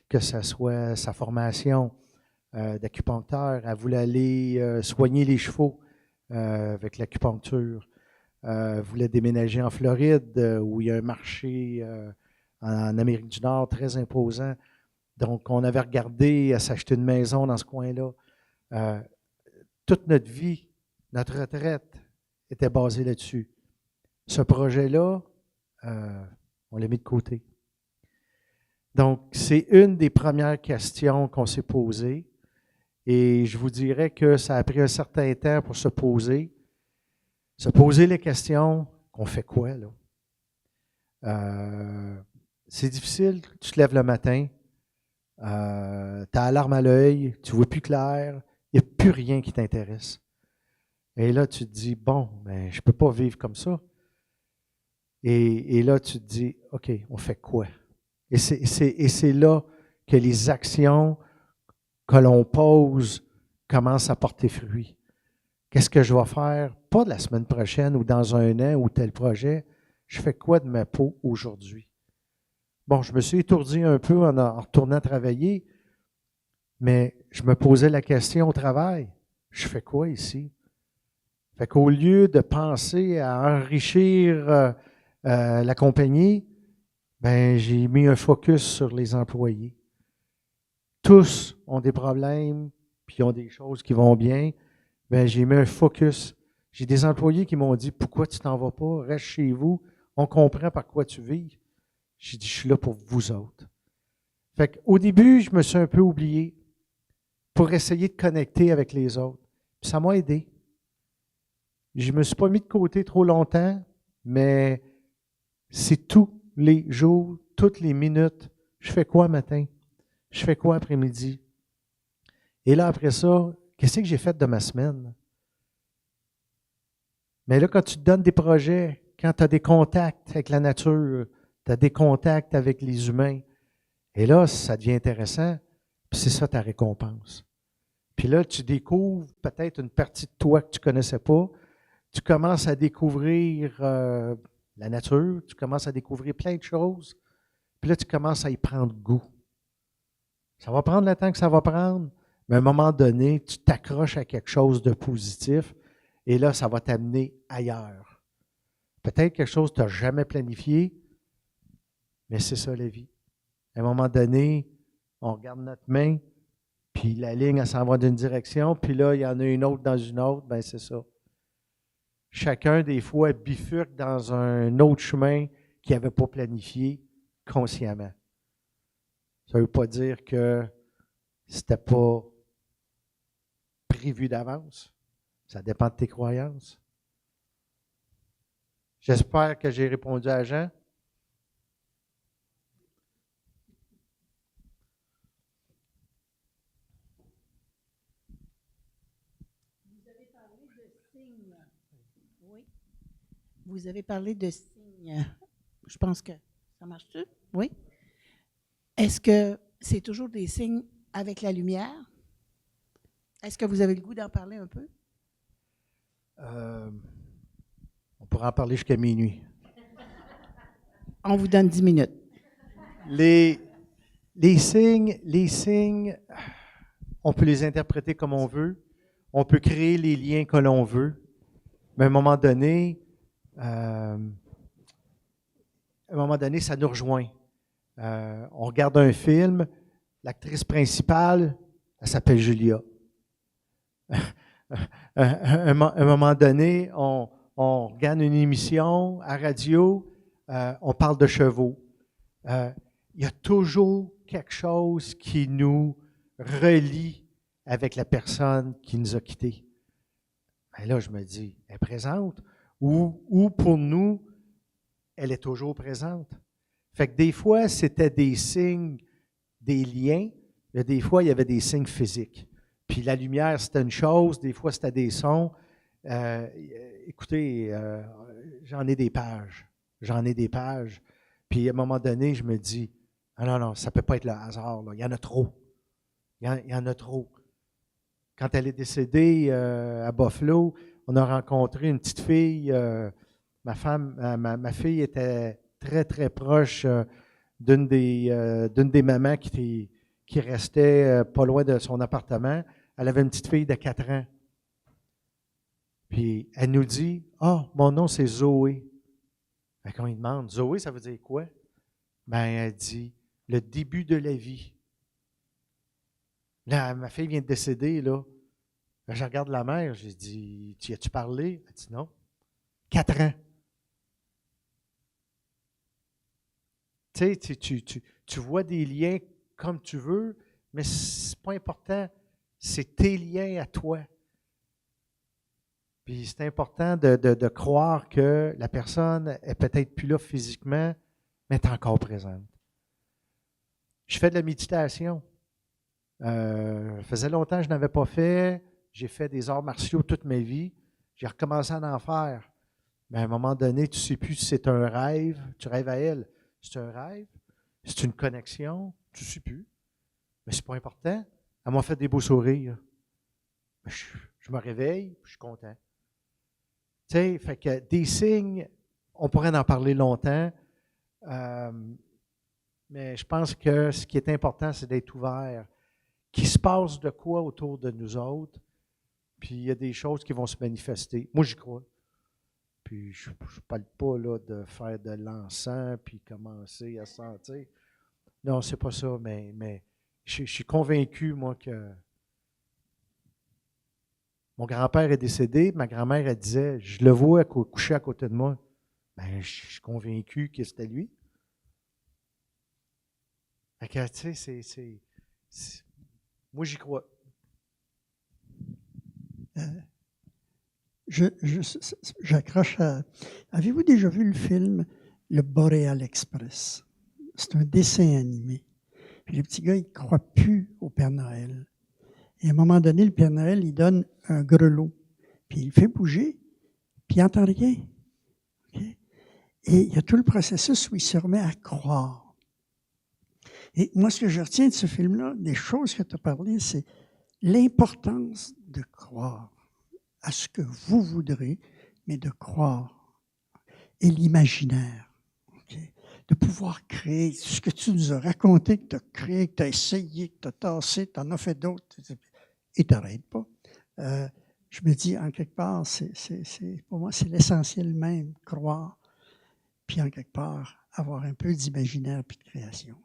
que ce soit sa formation d'acupuncteur. Elle voulait aller soigner les chevaux avec l'acupuncture. Elle voulait déménager en Floride où il y a un marché en Amérique du Nord très imposant. Donc, on avait regardé à s'acheter une maison dans ce coin-là. Toute notre vie, notre retraite était basée là-dessus. Ce projet-là, on l'a mis de côté. Donc, c'est une des premières questions qu'on s'est posées. Et je vous dirais que ça a pris un certain temps pour se poser les questions, qu'on fait quoi, là? C'est difficile, tu te lèves le matin, tu as l'alarme à l'œil, tu ne vois plus clair, il n'y a plus rien qui t'intéresse. Et là, tu te dis, bon, ben, je ne peux pas vivre comme ça. Et là, tu te dis, OK, on fait quoi? Et c'est là que les actions que l'on pose commencent à porter fruit. Qu'est-ce que je vais faire? Pas de la semaine prochaine ou dans un an ou tel projet. Je fais quoi de ma peau aujourd'hui? Bon, je me suis étourdi un peu en retournant travailler, mais je me posais la question au travail. Je fais quoi ici? Fait qu'au lieu de penser à enrichir la compagnie, ben, j'ai mis un focus sur les employés. Tous ont des problèmes, puis ont des choses qui vont bien. Ben, j'ai mis un focus. J'ai des employés qui m'ont dit, pourquoi tu t'en vas pas? Reste chez vous. On comprend par quoi tu vis. J'ai dit, je suis là pour vous autres. Fait qu'au début, je me suis un peu oublié pour essayer de connecter avec les autres. Puis ça m'a aidé. Je ne me suis pas mis de côté trop longtemps, mais c'est tous les jours, toutes les minutes. Je fais quoi matin? Je fais quoi après-midi? Et là, après ça, qu'est-ce que j'ai fait de ma semaine? Mais là, quand tu te donnes des projets, quand tu as des contacts avec la nature, tu as des contacts avec les humains, et là, ça devient intéressant, puis c'est ça ta récompense. Puis là, tu découvres peut-être une partie de toi que tu ne connaissais pas. Tu commences à découvrir la nature, tu commences à découvrir plein de choses, puis là, tu commences à y prendre goût. Ça va prendre le temps que ça va prendre, mais à un moment donné, tu t'accroches à quelque chose de positif, et là, ça va t'amener ailleurs. Peut-être quelque chose que tu n'as jamais planifié, mais c'est ça la vie. À un moment donné, on regarde notre main, puis la ligne, elle s'en va d'une direction, puis là, il y en a une autre dans une autre, bien c'est ça. Chacun, des fois, bifurque dans un autre chemin qu'il n'avait pas planifié consciemment. Ça ne veut pas dire que c'était pas prévu d'avance. Ça dépend de tes croyances. J'espère que j'ai répondu à Jean. Vous avez parlé de signes. Oui. Vous avez parlé de signes. Je pense que ça marche-tu? Oui. Est-ce que c'est toujours des signes avec la lumière? Est-ce que vous avez le goût d'en parler un peu? On pourra en parler jusqu'à minuit. On vous donne 10 minutes. Les signes, on peut les interpréter comme on veut. On peut créer les liens que l'on veut. Mais à un moment donné, ça nous rejoint. On regarde un film, l'actrice principale, elle s'appelle Julia. À un moment donné, on regarde une émission à radio, on parle de chevaux. Il y a toujours quelque chose qui nous relie avec la personne qui nous a quittés. Et là, je me dis, elle est présente ou pour nous, elle est toujours présente. Fait que des fois, c'était des signes, des liens, mais des fois, il y avait des signes physiques. Puis la lumière, c'était une chose, des fois, c'était des sons. Écoutez, j'en ai des pages. Puis à un moment donné, je me dis, ah non, ça ne peut pas être le hasard. Là. Il y en a trop. Il y en a trop. Quand elle est décédée à Buffalo, on a rencontré une petite fille. Ma fille était très, très proche d'une des mamans qui restait pas loin de son appartement. Elle avait une petite fille de 4 ans. Puis elle nous dit, « Ah, mon nom c'est Zoé. » Fait qu'on lui demande, « Zoé, ça veut dire quoi? » Ben, elle dit, « Le début de la vie. Là, ma fille vient de décéder, là. Là, je regarde la mère, j'ai dit, tu as-tu parlé? Elle dit non. 4 ans. Tu sais, tu vois des liens comme tu veux, mais c'est pas important. C'est tes liens à toi. Puis c'est important de croire que la personne est peut-être plus là physiquement, mais est encore présente. Je fais de la méditation. Ça faisait longtemps que je n'avais pas fait. J'ai fait des arts martiaux toute ma vie. J'ai recommencé à en faire. Mais à un moment donné, tu ne sais plus si c'est un rêve. Tu rêves à elle. C'est un rêve? C'est une connexion? Tu ne sais plus. Mais ce n'est pas important. Elle m'a fait des beaux sourires. Je me réveille, je suis content. Tu sais, fait que des signes, on pourrait en parler longtemps. Mais je pense que ce qui est important, c'est d'être ouvert. Qu'il se passe de quoi autour de nous autres, puis il y a des choses qui vont se manifester. Moi, j'y crois. Puis je ne parle pas là, de faire de l'encens, puis commencer à sentir. Non, c'est pas ça, mais je suis convaincu, moi, que mon grand-père est décédé, ma grand-mère, elle disait, je le vois couché à côté de moi. Ben, je suis convaincu que c'était lui. Fait que, tu sais, moi, j'y crois. J'accroche à... Avez-vous déjà vu le film Le Boreal Express? C'est un dessin animé. Puis le petit gars, il ne croit plus au Père Noël. Et à un moment donné, le Père Noël, il donne un grelot. Puis il le fait bouger, puis il n'entend rien. Okay? Et il y a tout le processus où il se remet à croire. Et moi, ce que je retiens de ce film-là, des choses que tu as parlé, c'est l'importance de croire à ce que vous voudrez, mais de croire. Et l'imaginaire. Okay? De pouvoir créer ce que tu nous as raconté, que tu as créé, que tu as essayé, que tu as tassé, tu en as fait d'autres, et tu n'arrêtes pas. Je me dis, en quelque part, pour moi, c'est l'essentiel même, croire, puis en quelque part, avoir un peu d'imaginaire puis de création.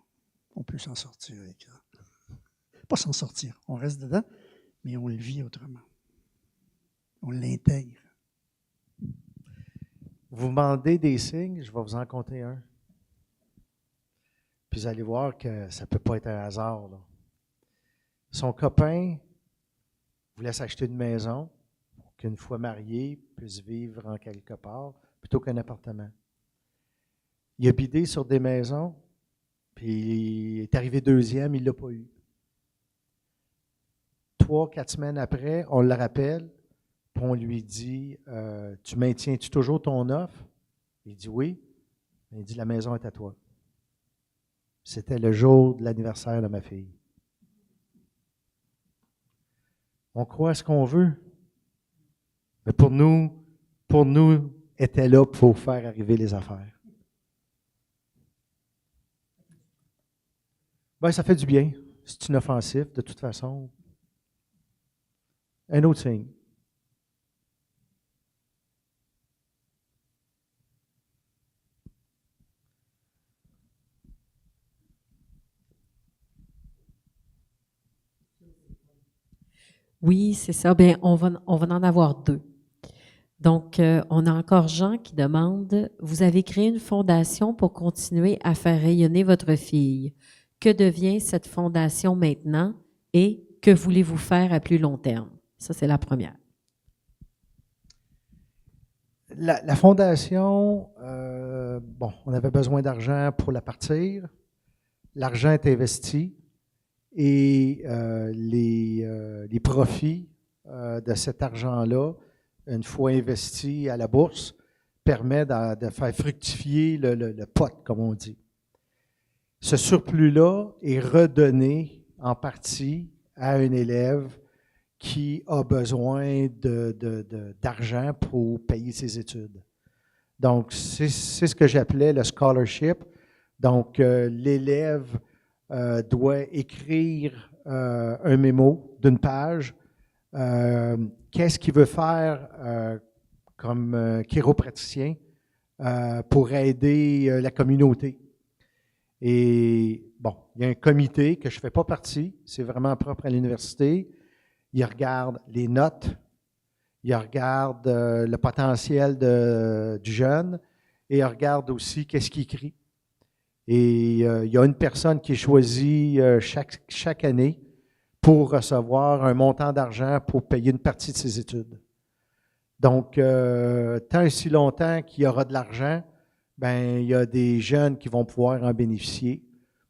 On peut s'en sortir avec ça. Pas s'en sortir, on reste dedans, mais on le vit autrement. On l'intègre. Vous demandez des signes, je vais vous en compter un. Puis vous allez voir que ça ne peut pas être un hasard, là. Son copain voulait s'acheter une maison pour qu'une fois marié, puisse vivre en quelque part, plutôt qu'un appartement. Il a bidé sur des maisons, puis il est arrivé deuxième, il ne l'a pas eu. 3-4 semaines après, on le rappelle, puis on lui dit, tu maintiens-tu toujours ton offre? Il dit oui. Il dit, la maison est à toi. C'était le jour de l'anniversaire de ma fille. On croit à ce qu'on veut. Mais pour nous, était là pour faire arriver les affaires. Ben, ça fait du bien. C'est inoffensif, de toute façon. Un autre signe. Oui, c'est ça. Bien, on va en avoir 2. Donc, on a encore Jean qui demande, vous avez créé une fondation pour continuer à faire rayonner votre fille. Que devient cette fondation maintenant et que voulez-vous faire à plus long terme? Ça, c'est la première. La fondation, on avait besoin d'argent pour la partir. L'argent est investi et les profits de cet argent-là, une fois investi à la bourse, permet de faire fructifier le pot, comme on dit. Ce surplus-là est redonné en partie à un élève qui a besoin d'argent pour payer ses études. Donc, c'est ce que j'appelais le scholarship. Donc, l'élève doit écrire un mémo d'une page. Qu'est-ce qu'il veut faire comme chiropraticien pour aider la communauté? Et bon, il y a un comité que je ne fais pas partie, c'est vraiment propre à l'université. Il regarde les notes, il regarde le potentiel du jeune et il regarde aussi qu'est-ce qu'il écrit. Et il y a une personne qui est choisie chaque année pour recevoir un montant d'argent pour payer une partie de ses études. Donc, tant et si longtemps qu'il y aura de l'argent, ben il y a des jeunes qui vont pouvoir en bénéficier.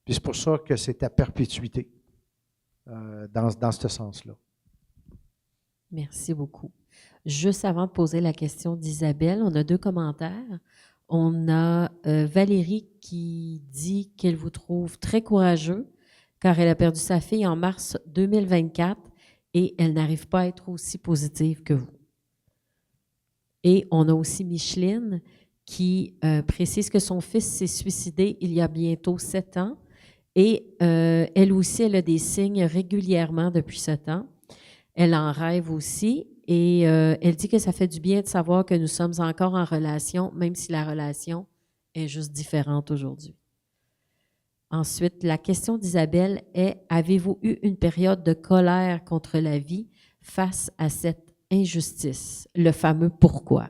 Puis c'est pour ça que c'est à perpétuité dans ce sens-là. Merci beaucoup. Juste avant de poser la question d'Isabelle, on a 2 commentaires. On a Valérie qui dit qu'elle vous trouve très courageux car elle a perdu sa fille en mars 2024 et elle n'arrive pas à être aussi positive que vous. Et on a aussi Micheline qui précise que son fils s'est suicidé il y a bientôt 7 ans et elle aussi, elle a des signes régulièrement depuis ce temps. Elle en rêve aussi et elle dit que ça fait du bien de savoir que nous sommes encore en relation, même si la relation est juste différente aujourd'hui. Ensuite, la question d'Isabelle est « Avez-vous eu une période de colère contre la vie face à cette injustice? » Le fameux « pourquoi ».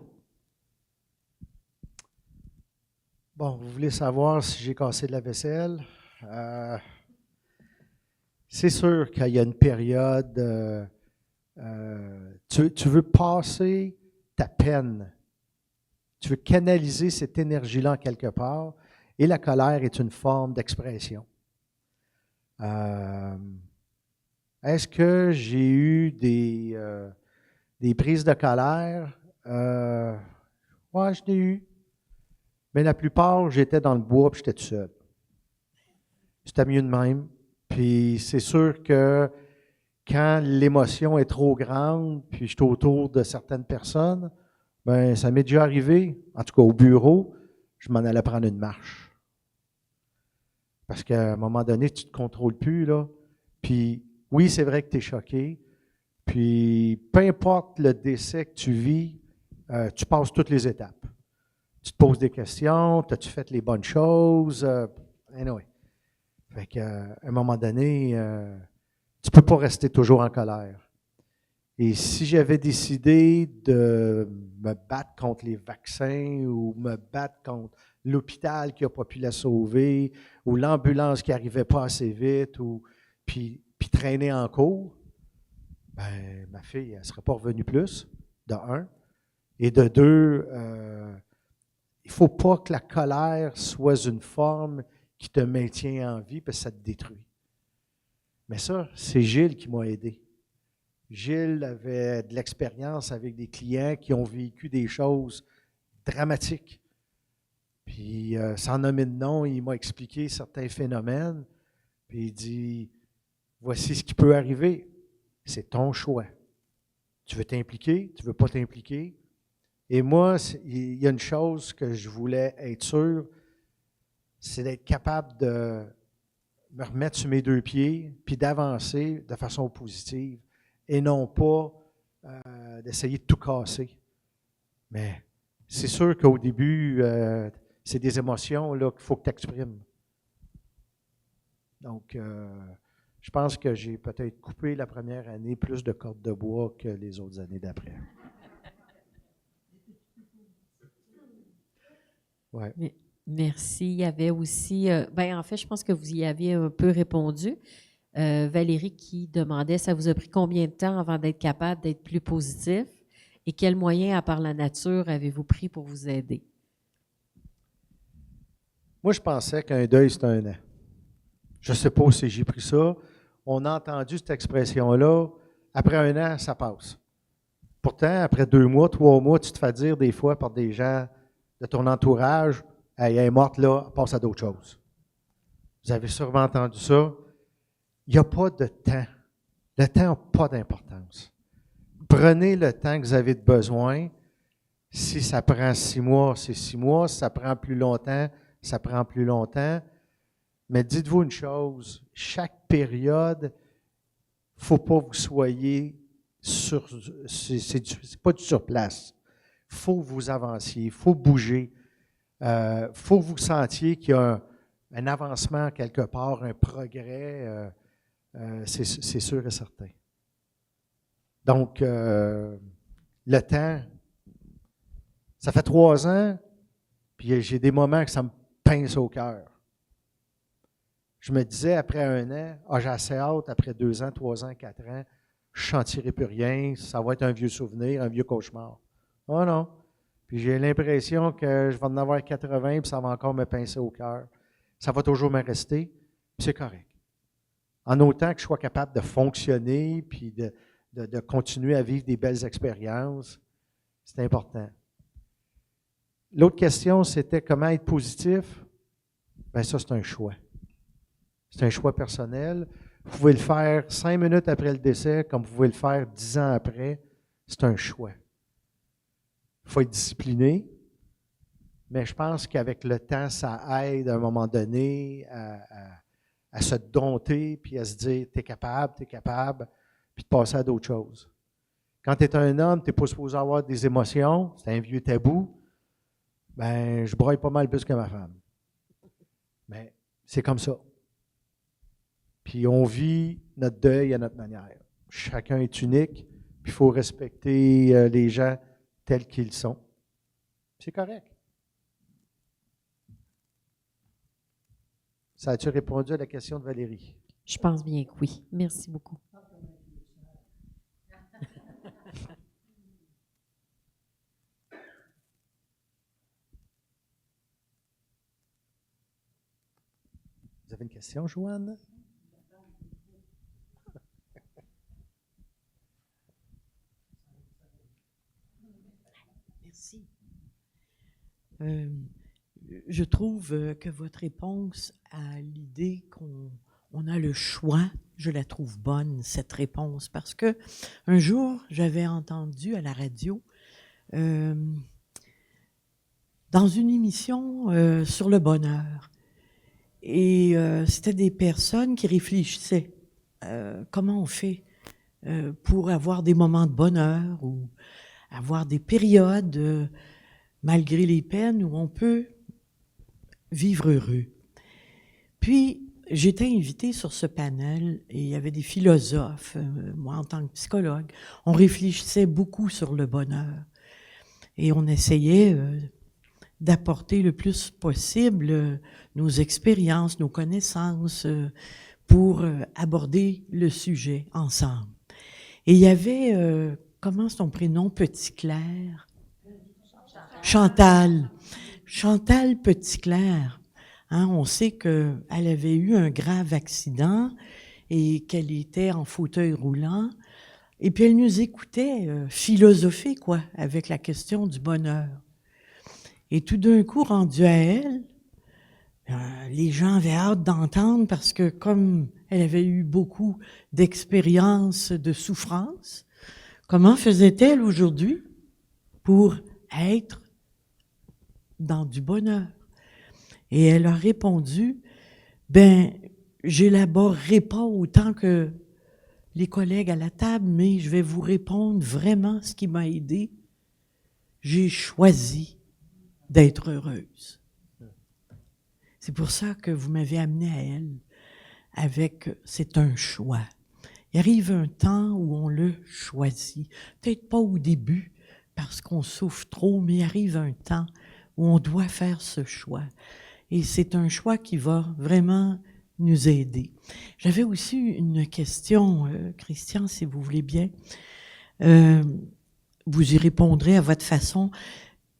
Bon, vous voulez savoir si j'ai cassé de la vaisselle? C'est sûr qu'il y a une période, tu veux passer ta peine, tu veux canaliser cette énergie-là en quelque part, et la colère est une forme d'expression. Est-ce que j'ai eu des prises de colère? Oui, je l'ai eu. Mais la plupart, j'étais dans le bois et j'étais tout seul. C'était mieux de même. Puis c'est sûr que quand l'émotion est trop grande, puis je suis autour de certaines personnes, ben ça m'est déjà arrivé, en tout cas au bureau, je m'en allais prendre une marche. Parce qu'à un moment donné, tu ne te contrôles plus, là. Puis oui, c'est vrai que tu es choqué. Puis peu importe le décès que tu vis, tu passes toutes les étapes. Tu te poses des questions, as-tu fait les bonnes choses? Anyway. Fait qu'à un moment donné, tu ne peux pas rester toujours en colère. Et si j'avais décidé de me battre contre les vaccins ou me battre contre l'hôpital qui n'a pas pu la sauver ou l'ambulance qui n'arrivait pas assez vite ou puis traîner en cours, ben, ma fille, elle ne serait pas revenue plus, de un. Et de deux, il ne faut pas que la colère soit une forme qui te maintient en vie parce que ça te détruit. Mais ça, c'est Gilles qui m'a aidé. Gilles avait de l'expérience avec des clients qui ont vécu des choses dramatiques. Puis, sans nommer de nom, il m'a expliqué certains phénomènes. Puis il dit, voici ce qui peut arriver. C'est ton choix. Tu veux t'impliquer, tu ne veux pas t'impliquer. Et moi, il y a une chose que je voulais être sûr, c'est d'être capable de me remettre sur mes 2 pieds, puis d'avancer de façon positive, et non pas d'essayer de tout casser. Mais c'est sûr qu'au début, c'est des émotions là, qu'il faut que tu exprimes. Donc, je pense que j'ai peut-être coupé la première année plus de cordes de bois que les autres années d'après. Ouais. Merci. Il y avait aussi, en fait, je pense que vous y aviez un peu répondu. Valérie qui demandait, ça vous a pris combien de temps avant d'être capable d'être plus positif et quels moyens, à part la nature, avez-vous pris pour vous aider? Moi, je pensais qu'un deuil, c'était 1 an. Je ne sais pas si j'ai pris ça. On a entendu cette expression-là. Après 1 an, ça passe. Pourtant, après 2 mois, 3 mois, tu te fais dire des fois par des gens de ton entourage, hey, elle est morte là, elle passe à d'autres choses. Vous avez sûrement entendu ça. Il n'y a pas de temps. Le temps n'a pas d'importance. Prenez le temps que vous avez de besoin. Si ça prend 6 mois, c'est 6 mois. Si ça prend plus longtemps, ça prend plus longtemps. Mais dites-vous une chose, chaque période, il ne faut pas que vous soyez c'est pas du surplace. Il faut que vous avanciez, il faut bouger. Il faut que vous sentiez qu'il y a un avancement quelque part, un progrès, c'est sûr et certain. Donc, le temps, ça fait 3 ans, puis j'ai des moments que ça me pince au cœur. Je me disais, après 1 an, j'ai assez hâte, après 2 ans, 3 ans, 4 ans, je n'en tirerai plus rien, ça va être un vieux souvenir, un vieux cauchemar. Oh non. Puis j'ai l'impression que je vais en avoir 80, puis ça va encore me pincer au cœur. Ça va toujours me rester, puis c'est correct. En autant que je sois capable de fonctionner, puis de continuer à vivre des belles expériences, c'est important. L'autre question, c'était comment être positif. Bien, ça, c'est un choix. C'est un choix personnel. Vous pouvez le faire 5 minutes après le décès, comme vous pouvez le faire 10 ans après. C'est un choix. Il faut être discipliné, mais je pense qu'avec le temps, ça aide à un moment donné à se dompter, puis à se dire, t'es capable, puis de passer à d'autres choses. Quand tu es un homme, tu n'es pas supposé avoir des émotions, c'est un vieux tabou. Ben, je broye pas mal plus que ma femme. Mais c'est comme ça. Puis on vit notre deuil à notre manière. Chacun est unique, puis il faut respecter les gens tels qu'ils sont. C'est correct. Ça a-tu répondu à la question de Valérie? Je pense bien que oui. Merci beaucoup. Vous avez une question, Joanne? Merci. Je trouve que votre réponse à l'idée qu'on a le choix, je la trouve bonne, cette réponse, parce que un jour, j'avais entendu à la radio, dans une émission sur le bonheur, et c'était des personnes qui réfléchissaient comment on fait pour avoir des moments de bonheur ou avoir des périodes malgré les peines où on peut vivre heureux. Puis, j'étais invitée sur ce panel et il y avait des philosophes, moi en tant que psychologue, on réfléchissait beaucoup sur le bonheur et on essayait d'apporter le plus possible nos expériences, nos connaissances pour aborder le sujet ensemble. Et il y avait, comment son prénom, Petitclerc? Chantal. Chantal Petitclerc. Hein, on sait qu'elle avait eu un grave accident et qu'elle était en fauteuil roulant. Et puis elle nous écoutait philosopher, quoi, avec la question du bonheur. Et tout d'un coup, rendu à elle, les gens avaient hâte d'entendre parce que comme elle avait eu beaucoup d'expériences de souffrance, comment faisait-elle aujourd'hui pour être dans du bonheur? Et elle a répondu, ben, j'élaborerai pas autant que les collègues à la table, mais je vais vous répondre vraiment ce qui m'a aidé. J'ai choisi d'être heureuse. C'est pour ça que vous m'avez amené à elle avec « c'est un choix ». Il arrive un temps où on le choisit. Peut-être pas au début, parce qu'on souffre trop, mais il arrive un temps où on doit faire ce choix. Et c'est un choix qui va vraiment nous aider. J'avais aussi une question, Christian, si vous voulez bien. Vous y répondrez à votre façon.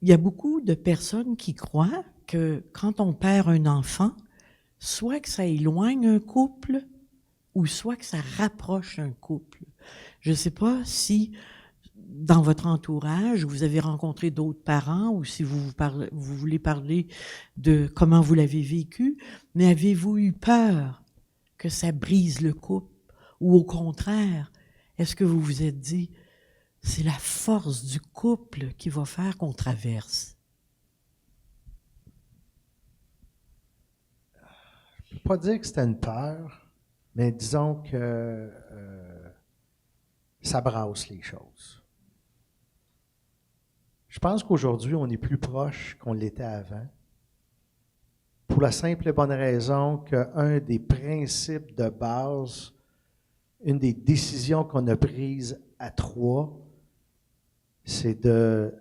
Il y a beaucoup de personnes qui croient que quand on perd un enfant, soit que ça éloigne un couple ou soit que ça rapproche un couple. Je ne sais pas si dans votre entourage, vous avez rencontré d'autres parents ou si vous voulez parler de comment vous l'avez vécu, mais avez-vous eu peur que ça brise le couple ou au contraire, est-ce que vous vous êtes dit, c'est la force du couple qui va faire qu'on traverse? Je ne peux pas dire que c'était une peur, mais disons que ça brasse les choses. Je pense qu'aujourd'hui, on est plus proche qu'on l'était avant. pour la simple et bonne raison qu'un des principes de base, une des décisions qu'on a prises à trois, c'est de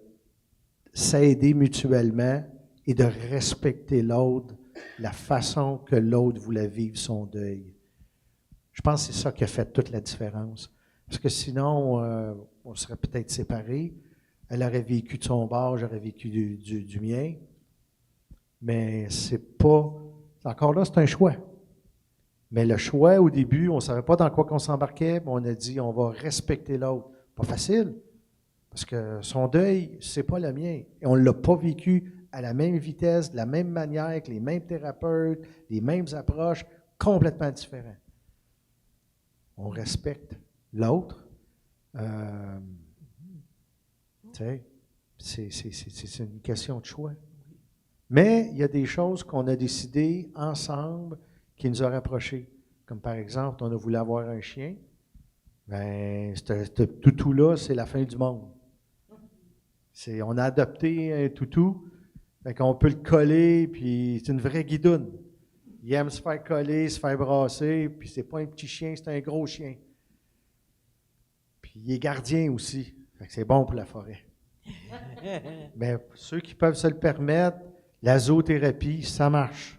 s'aider mutuellement et de respecter l'autre, la façon que l'autre voulait vivre son deuil. Je pense que c'est ça qui a fait toute la différence. Parce que sinon, on serait peut-être séparés. Elle aurait vécu de son bord, j'aurais vécu du mien. Mais c'est pas... Encore là, c'est un choix. Mais le choix, au début, on ne savait pas dans quoi qu'on s'embarquait, mais on a dit, on va respecter l'autre. Pas facile, parce que son deuil, c'est pas le mien. Et on ne l'a pas vécu à la même vitesse, de la même manière, avec les mêmes thérapeutes, les mêmes approches, complètement différents. On respecte l'autre. Tu sais, c'est une question de choix. Mais il y a des choses qu'on a décidées ensemble qui nous ont rapprochés. Comme par exemple, on a voulu avoir un chien. Bien, ce toutou-là, c'est la fin du monde. On a adopté un toutou, fait qu'on peut le coller, puis c'est une vraie guidoune. Il aime se faire coller, se faire brasser, puis c'est pas un petit chien, c'est un gros chien. Puis il est gardien aussi, fait que c'est bon pour la forêt. Mais ceux qui peuvent se le permettre, la zoothérapie, ça marche.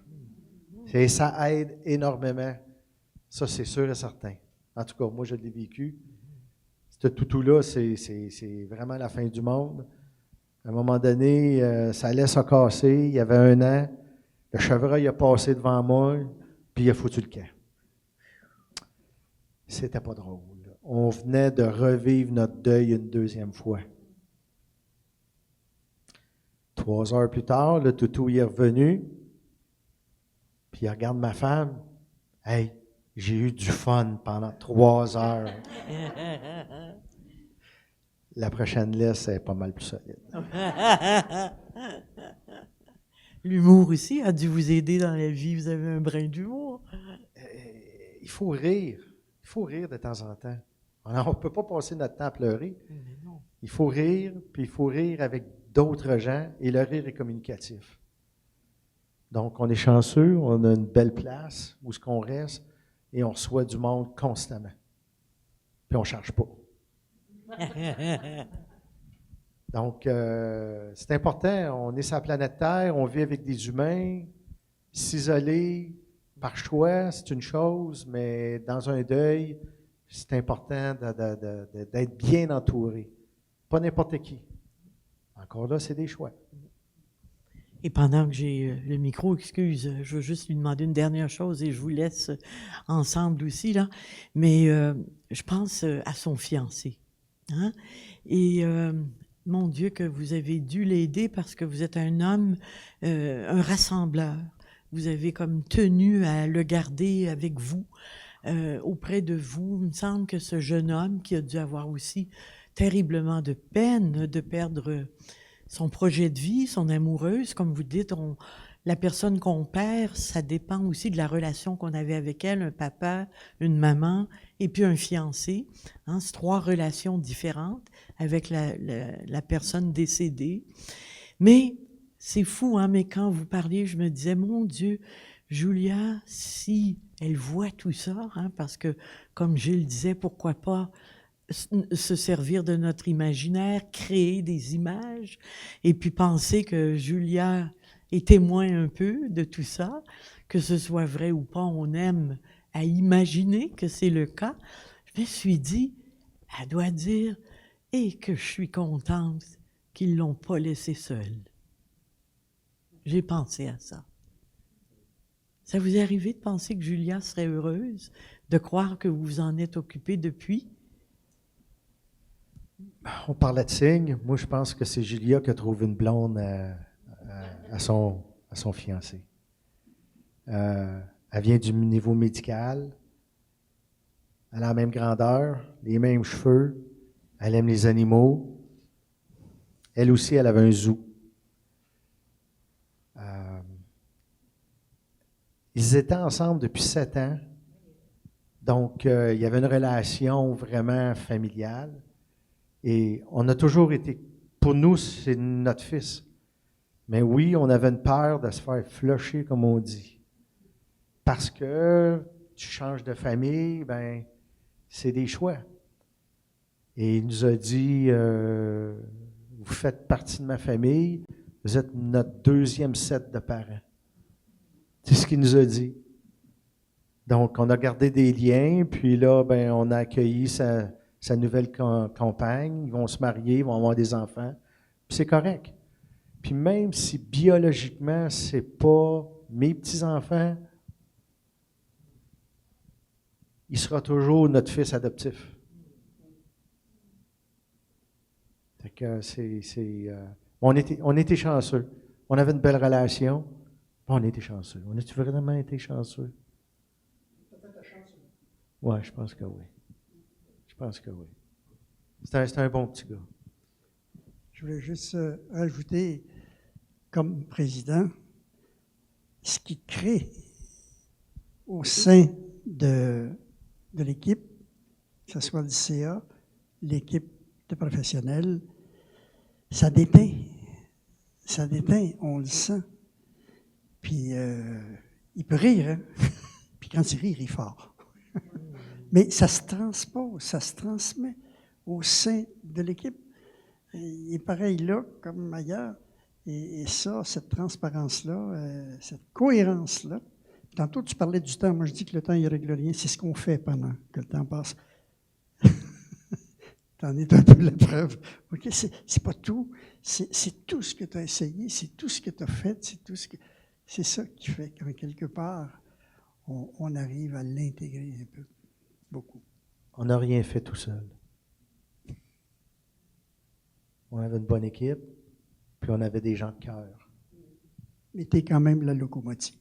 Ça aide énormément. Ça, c'est sûr et certain. En tout cas, moi, je l'ai vécu. Ce toutou-là, c'est vraiment la fin du monde. À un moment donné, ça allait se casser. Il y avait 1 an. Le chevreuil a passé devant moi, puis il a foutu le camp. C'était pas drôle. On venait de revivre notre deuil une 2e fois. 3 heures plus tard, le toutou y est revenu, puis il regarde ma femme. « Hey, j'ai eu du fun pendant 3 heures. » La prochaine laisse est pas mal plus solide. L'humour aussi a dû vous aider dans la vie. Vous avez un brin d'humour. Il faut rire. Il faut rire de temps en temps. On ne peut pas passer notre temps à pleurer. Il faut rire, puis il faut rire avec d'autres gens, et le rire est communicatif. Donc, on est chanceux, on a une belle place où ce qu'on reste, et on reçoit du monde constamment. Puis on ne charge pas. Donc, c'est important, on est sur la planète Terre, on vit avec des humains, s'isoler par choix, c'est une chose, mais dans un deuil, c'est important d'être bien entouré. Pas n'importe qui. Encore là, c'est des choix. Et pendant que j'ai le micro, excuse, je veux juste lui demander une dernière chose et je vous laisse ensemble aussi, là. Mais je pense à son fiancé. Hein? Et mon Dieu, que vous avez dû l'aider parce que vous êtes un homme, un rassembleur. Vous avez comme tenu à le garder avec vous, auprès de vous. Il me semble que ce jeune homme qui a dû avoir aussi terriblement de peine de perdre son projet de vie, son amoureuse, comme vous dites, la personne qu'on perd, ça dépend aussi de la relation qu'on avait avec elle, un papa, une maman, et puis un fiancé. Hein, c'est 3 relations différentes avec la personne décédée. Mais c'est fou, hein, mais quand vous parliez, je me disais, mon Dieu, Julia, si elle voit tout ça, hein, parce que, comme Gilles disait, pourquoi pas se servir de notre imaginaire, créer des images, et puis penser que Julia est témoin un peu de tout ça, que ce soit vrai ou pas, on aime à imaginer que c'est le cas. Je me suis dit, elle doit dire, et que je suis contente qu'ils ne l'ont pas laissée seule. J'ai pensé à ça. Ça vous est arrivé de penser que Julia serait heureuse, de croire que vous vous en êtes occupé depuis? On parlait de signes. Moi, je pense que c'est Julia qui a trouvé une blonde à son fiancé. Elle vient du niveau médical. Elle a la même grandeur, les mêmes cheveux. Elle aime les animaux. Elle aussi, elle avait un zoo. Ils étaient ensemble depuis 7 ans. Donc, il y avait une relation vraiment familiale. Et on a toujours été, pour nous, c'est notre fils. Mais oui, on avait une peur de se faire flusher, comme on dit. Parce que tu changes de famille, ben c'est des choix. Et il nous a dit, vous faites partie de ma famille, vous êtes notre deuxième set de parents. C'est ce qu'il nous a dit. Donc, on a gardé des liens, puis là, ben, on a accueilli sa nouvelle compagne. Ils vont se marier, ils vont avoir des enfants. Puis c'est correct. Puis même si biologiquement, c'est pas mes petits-enfants, il sera toujours notre fils adoptif. Fait que on était chanceux. On avait une belle relation. On était chanceux. On a-tu vraiment été chanceux? Oui, je pense que oui. Je pense que oui. C'est un bon petit gars. Je voulais juste ajouter, comme président, ce qui crée au sein de l'équipe, que ce soit le CA, l'équipe de professionnels, ça déteint. Ça déteint, on le sent. Puis, il peut rire, hein? Puis quand il rit, il rit fort. Mais ça se transpose, ça se transmet au sein de l'équipe. Il est pareil là comme ailleurs. Et ça, cette transparence-là, cette cohérence-là. Tantôt, tu parlais du temps. Moi, je dis que le temps, il ne règle rien. C'est ce qu'on fait pendant que le temps passe. T'en es un peu la preuve. OK, c'est pas tout. C'est tout ce que tu as essayé, c'est tout ce que tu as fait, c'est ça qui fait qu'en quelque part, on arrive à l'intégrer un peu, beaucoup. On n'a rien fait tout seul. On avait une bonne équipe, puis on avait des gens de cœur. Mais tu es quand même la locomotive.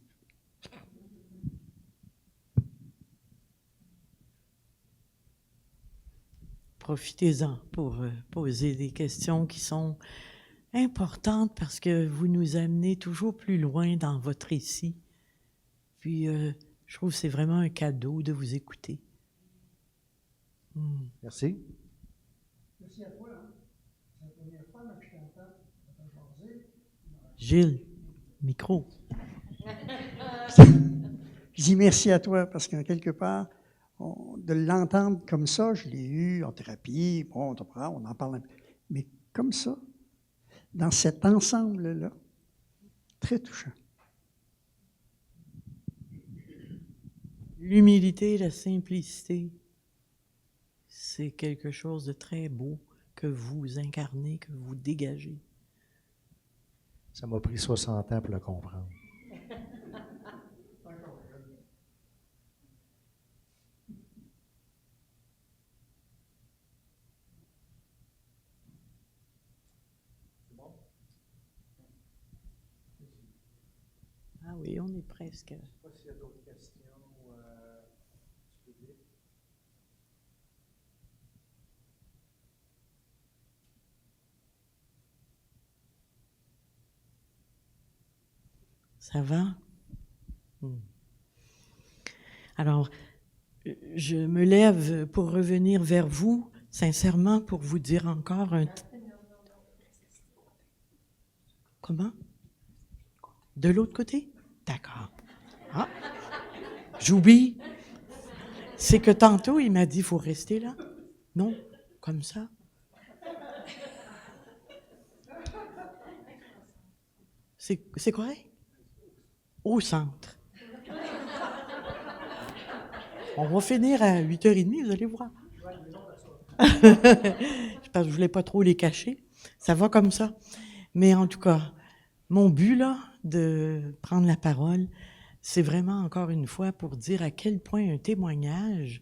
Profitez-en pour poser des questions qui sont importantes parce que vous nous amenez toujours plus loin dans votre récit. Puis, je trouve que c'est vraiment un cadeau de vous écouter. Merci. Merci à toi. C'est la première fois que je t'entends. Gilles, micro. Je dis merci à toi parce qu'en quelque part, de l'entendre comme ça, je l'ai eu en thérapie, bon, on en parle un peu, mais comme ça, dans cet ensemble-là, très touchant. L'humilité, la simplicité, c'est quelque chose de très beau que vous incarnez, que vous dégagez. Ça m'a pris 60 ans pour le comprendre. Ah oui, on est presque. Je ne sais pas s'il y a d'autres questions du public. Ça va? Alors, je me lève pour revenir vers vous, sincèrement, pour vous dire encore un... Comment? De l'autre côté? D'accord. Ah, j'oublie. C'est que tantôt, il m'a dit, il faut rester là. Non, comme ça. C'est correct? Au centre. On va finir à 8h30, vous allez voir. Parce que je ne voulais pas trop les cacher. Ça va comme ça. Mais en tout cas, mon but, là, de prendre la parole, c'est vraiment, encore une fois, pour dire à quel point un témoignage,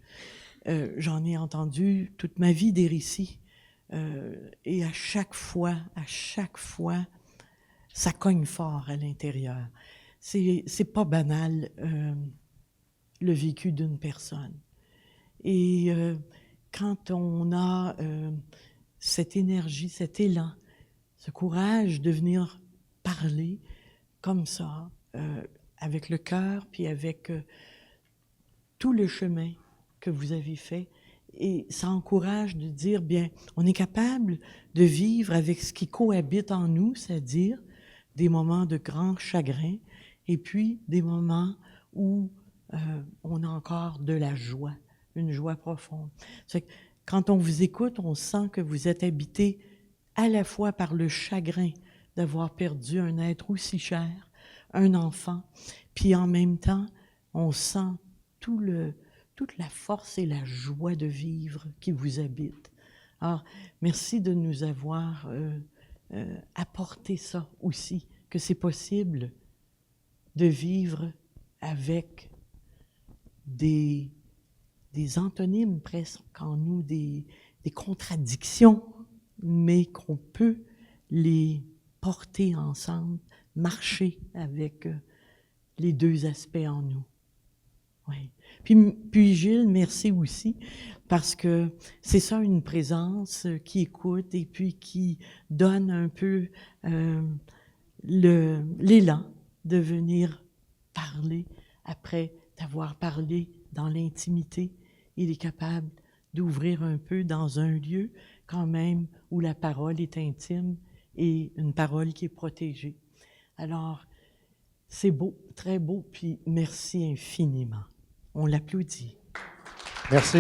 j'en ai entendu toute ma vie des récits. Et à chaque fois, ça cogne fort à l'intérieur. C'est pas banal, le vécu d'une personne. Et quand on a cette énergie, cet élan, ce courage de venir parler comme ça, avec le cœur, puis avec tout le chemin que vous avez fait, et ça encourage de dire, bien, on est capable de vivre avec ce qui cohabite en nous, c'est-à-dire des moments de grand chagrin et puis des moments où on a encore de la joie, une joie profonde. C'est que quand on vous écoute, on sent que vous êtes habité à la fois par le chagrin d'avoir perdu un être aussi cher, un enfant, puis en même temps, on sent toute la force et la joie de vivre qui vous habite. Alors, merci de nous avoir apporté ça aussi, que c'est possible de vivre avec des antonymes presque en nous, des contradictions, mais qu'on peut les porter ensemble, marcher avec les deux aspects en nous. Oui. Puis Gilles, merci aussi, parce que c'est ça une présence qui écoute et puis qui donne un peu l'élan de venir parler après t'avoir parlé dans l'intimité. Il est capable d'ouvrir un peu dans un lieu quand même où la parole est intime et une parole qui est protégée. Alors, c'est beau, très beau, puis merci infiniment. On l'applaudit. Merci.